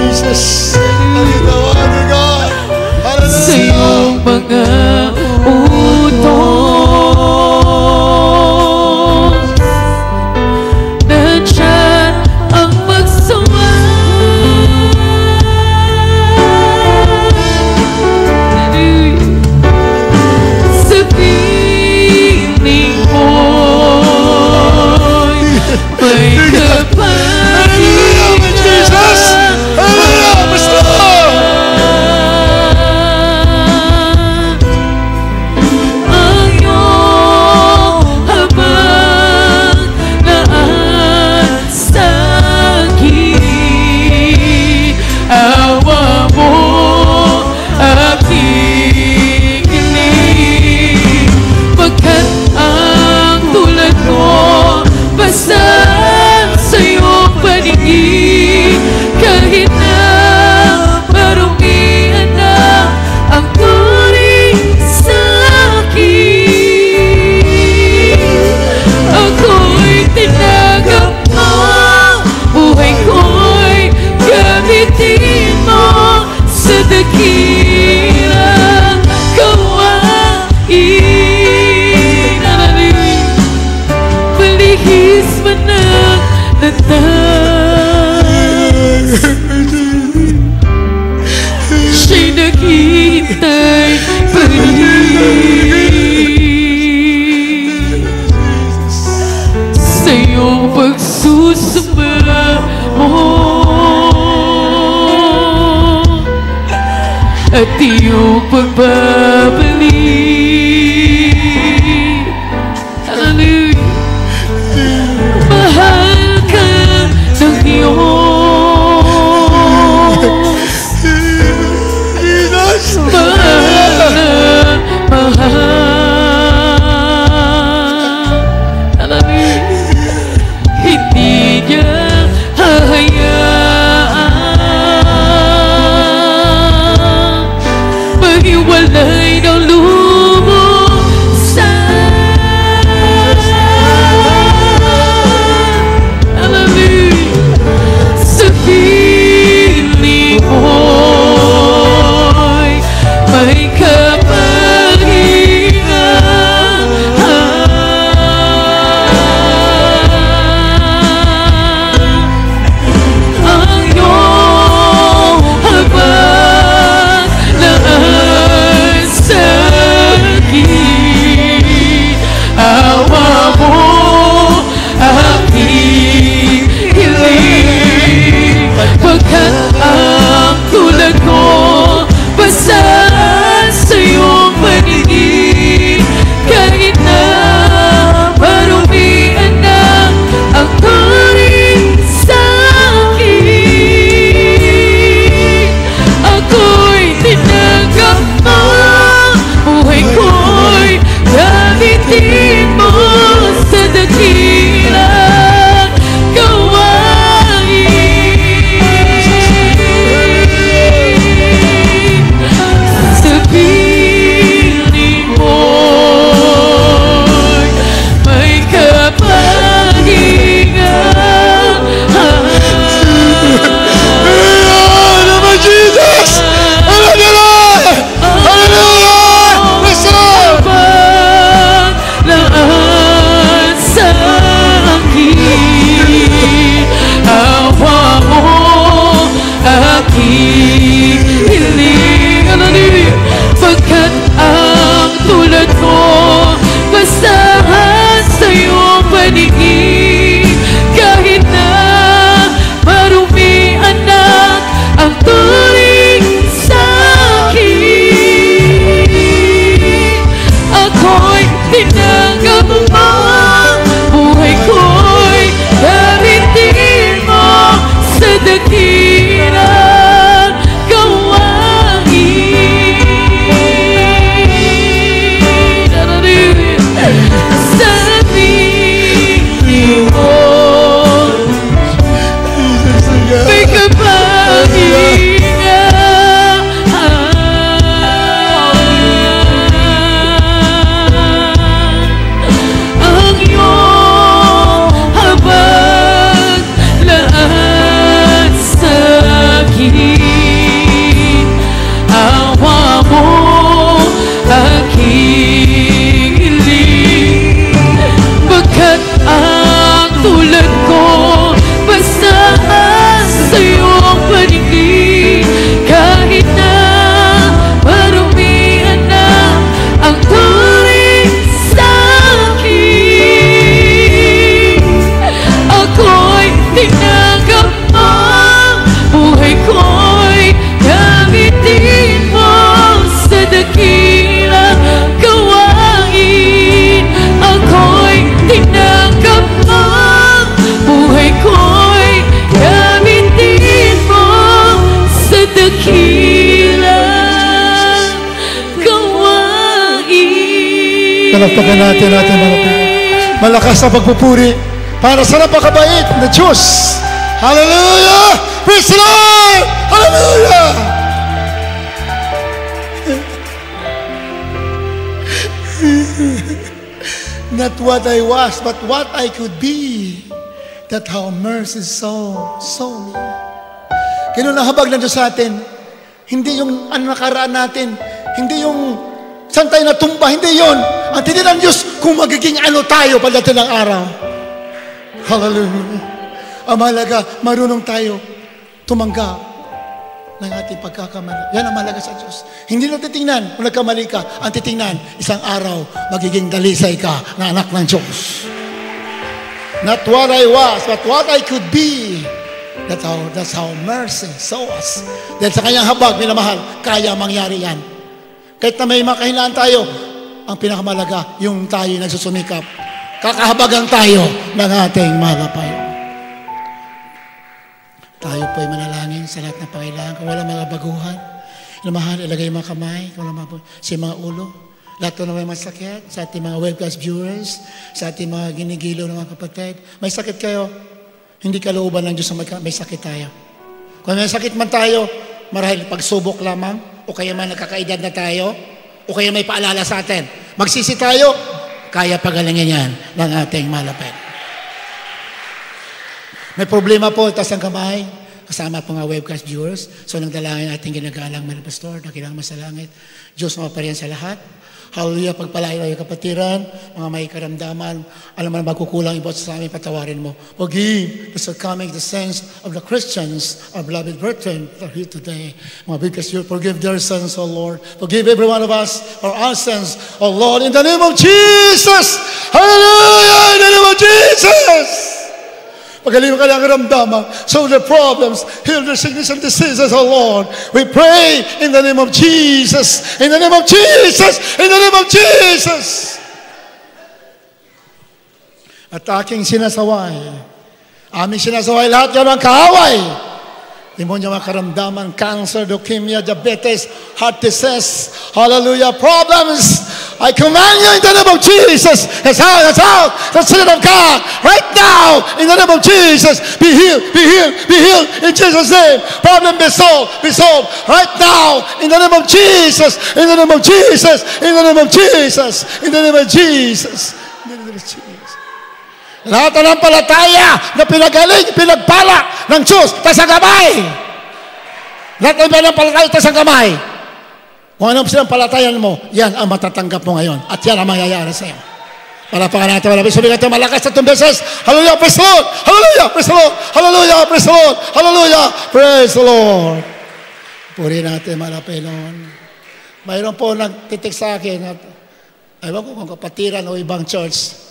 Jesus, hallelujah, God. Hallelujah. Sa iyong mga utos, nandyan ang magsawa. Sa piling mo may kapagitan. Jesus! Hallelujah! Basta! Ang iyong habang naasagi, awa mo aking inig. Pagkat ang tulad ko basta iyong pagsusamba mo at iyong pagbabalik. Hallelujah. Mahal ka ng Diyos. Mahal na mahal. Hallelujah. Hindi niya hahayaan maghiwalay ng lumusan. Hallelujah. Sa piling mo'y may kapahingahan. Ang iyong habag na ang sakit, awa mo aking hiling. Pagkat ang tulad ko basa sa iyong paningin, kahit na marumian na ang turing sa akin, ako'y tinanggap mo. Buhay ko'y gamitin mo sa dakilang gawain. Sa piling mo'y may kapahingahan. Naman Jesus! Hallelujah! Hallelujah! Praise the Lord! Habang laan sa akin, awa mo aking hiling. Hallelujah. Pagkat ang tulad ko basahan sa iyong paningin, kahit na marumian na ang turing sa akin, ako'y tinanggap mo. Buhay ko'y gamitin mo sa dakilang gawain. Hallelujah. Sa piling mo may kapahingahan. Ang iyong habag laan sa akin, awa mo aking hiling. Pagkat ang tulad ko basahan sa iyong paningin, kahit na marumian na ang turing sa akin, ako'y tinanggap mo. Buhay ko'y gamitin mo sa dakilang gawain. Ako'y tinanggap mo. Buhay ko'y gamitin mo sa dakilang gawain. Palakpakan natin mga Panginoon. Malakas na pagpupuri para sa napakabait na Diyos. Hallelujah! Praise the Lord! Hallelujah! Not what I was, but what I could be. That how mercy so me. Ganun ang habag ng Diyos sa atin. Hindi yung nakaraan natin. Hindi yung saan tayo natumba. Hindi yon. Ang tinilang Diyos kung magiging ano tayo pagdating ng araw. Hallelujah. Ang mahalaga, marunong tayo tumanggap ng ating pagkakamali. Yan ang mahalaga sa Diyos. Hindi na titingnan kung nagkamali ka. Ang titingnan, isang araw, magiging dalisay ka na anak ng Diyos. Not what I was, but what I could be. That's how mercy saw us. Dahil sa kanyang habag, minamahal, kaya mangyari yan. Kahit na may makahinaan tayo, ang pinakamalaga, yung tayo nagsusumikap. Kakahabagan tayo ng ating malapay. Tayo po ay manalangin sa lahat ng pangailangan. Kung wala mga baguhan, minamahal, ilagay mga kamay, kung wala sa mga ulo. Lahat na may masakit, sa ating mga webcast viewers, sa ating mga ginigilo ng mga kapatid. May sakit kayo, hindi kalooban ng Diyos na may sakit tayo. Kung may sakit man tayo, marahil pagsubok lamang, o kaya man nagkakaedad na tayo, o kaya may paalala sa atin. Magsisi tayo, kaya pagalingin yan ng ating malapit. May problema po, taas ang kamay, kasama po mga webcast viewers. So nagdalangin ating ginagalang mga pastor, nakilang masalangit. Diyos mapariyan sa lahat. Hallelujah, pagpalayo ay kapatiran, mga may karamdaman, alam mo na magkukulang ibot sa amin, patawarin mo. Forgive the succumbing the sins of the Christians, our beloved brethren that are here today. Mga biggest you, forgive their sins, O Lord. Forgive every one of us for our sins, O Lord, in the name of Jesus. Hallelujah, in the name of Jesus. Pagaling ka ng karamdaman, solve the problems, heal the sickness and diseases, oh Lord. We pray in the name of Jesus, in the name of Jesus, in the name of Jesus. At aking sinasaway, aming sinasaway lahat yan ang kaaway. Demonyo mga karamdaman, cancer, leukemia, diabetes, heart disease, hallelujah, problems. I command you in the name of Jesus. That's out, that's out. The Spirit of God, right now, in the name of Jesus, be healed, be healed, be healed, in Jesus' name. Problem be solved, right now, in the name of Jesus, in the name of Jesus, in the name of Jesus, in the name of Jesus, in the name of Jesus. Lahat ng palataya na pinagaling, pinagpala ng Diyos, tas ang kamay. Lahat ng palataya, tas ang kamay. Kung anong sinampalatayan mo, yan ang matatanggap mo ngayon. At yan ang mangyayari sa'yo. Palapakan natin, malapit. Sabi natin, malakas na itong beses. Hallelujah, praise the Lord. Hallelujah, praise the Lord. Hallelujah, praise the Lord. Hallelujah, praise the Lord. Puri natin, malapit noon. Mayroon po nagtitik sa akin at ewan ko kung kapatiran o ibang church.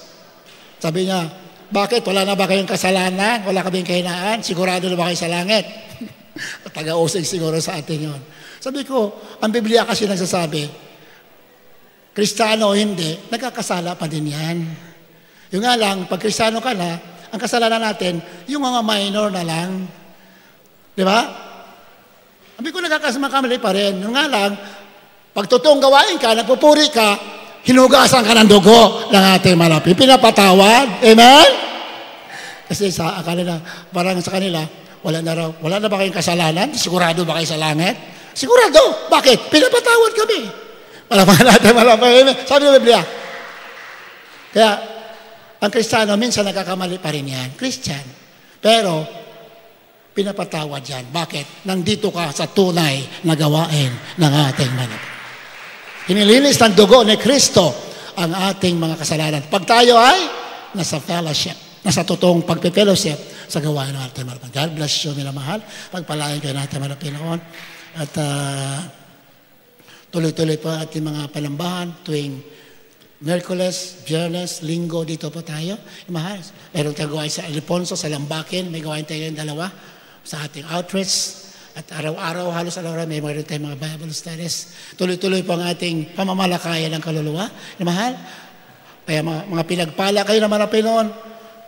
Sabi niya, bakit? Wala na ba kayong kasalanan? Wala kaming kahinaan? Sigurado na ba kayo sa langit? Taga-usig siguro sa atin yun. Sabi ko, ang Biblia kasi nagsasabi, Kristiyano o hindi, nagkakasala pa din yan. Yung nga lang, pag Kristiyano ka na, ang kasalanan natin, yung mga minor na lang. Di ba? Sabi ko, nagkakasakamali pa rin. Yung nga lang, pag totoong gawain ka, nagpupuri ka, hinugasan ka ng dugo ng ating malapit. Pinapatawad. Amen? Kasi sa akala na, parang sa kanila, wala na ba kayong kasalanan? Sigurado ba kayo sa langit? Sigurado. Bakit? Pinapatawad kami. Malaman natin, malaman. Sabi ng Biblia. Kaya, ang Kristiyano, minsan nagkakamali pa rin yan. Christian. Pero, pinapatawad yan. Bakit? Nandito ka sa tunay na gawain ng ating malapit. Hinilinis ng dugo ni Kristo ang ating mga kasalanan. Pag tayo ay nasa fellowship, nasa totoong pagpe-fellowship sa gawain ng ating malapit. God bless you, minamahal. Pagpalain kayo natin malapit noon. At tuloy-tuloy po ating mga palambahan tuwing Miyerkules, Biyernes, Linggo, dito po tayo. Mahal, meron tayong gawain sa Alfonso, sa Lambakin, may gawain tayo yung dalawa sa ating outreach. At araw-araw, halos araw-araw, may meron tayong mga Bible studies. Tuloy-tuloy po ang ating pamamalakayan ng kaluluwa. Mahal, kaya mga pinagpala kayo naman na Pinoon,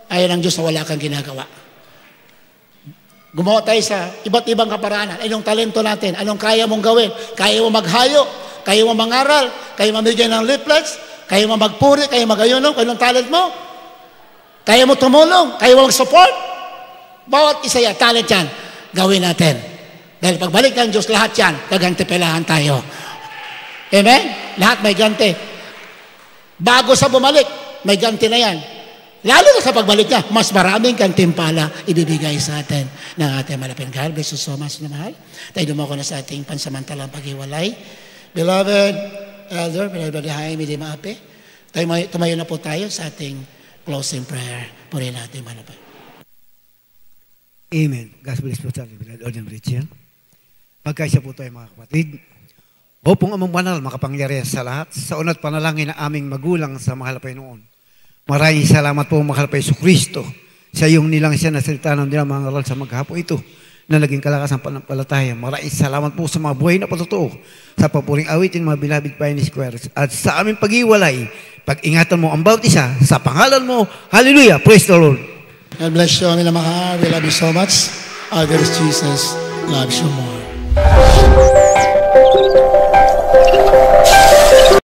ayaw ng Diyos na wala kang ginagawa. Gumawa tayo sa iba't ibang kaparaanan. Anong talento natin? Anong kaya mong gawin? Kaya mo maghayo? Kaya mo mangaral? Kaya mo mamigay ng leaflets? Kaya mo magpuri? Kaya mo magayono? Anong talent mo? Kaya mo tumulong? Kaya mo mag-support? Bawat isa yan, talent yan, gawin natin. Dahil pagbalik ng Diyos, lahat yan, gagantipilahan tayo. Amen? Lahat may ganti. Bago sa bumalik, may ganti na yan. Lalo na sa pagbalik niya, mas maraming gantimpala ibibigay sa atin ng ating malapit. God bless you so much na mahal. Tayo dumako na sa ating pansamantalang paghiwalay. Beloved Elder, beloved Jaime de Maape, tumayo na po tayo sa ating closing prayer. Purihin natin malapit. Amen. God bless po sa ating beloved Ordan Richard. Magkaisa po tayo mga kapatid. O pong amang banal, makapangyarihan sa lahat, sa unat panalangin na aming magulang sa mahal na Panginoon. Maraming salamat po, mahal pa Yesu Kristo, sa iyong nilang siya na salita ng mga ngaral sa maghapon ito na naging kalakas ng panampalataya. Maraming salamat po sa mga buhay na patotoo, sa papuring awitin mga beloved Pioneer Squares, at sa aming pag-iwalay, pag-ingatan mo ang bawat isa sa pangalan mo. Hallelujah! Praise the Lord! God bless you, aming mahal. We love you so much. Our dear Jesus loves you more.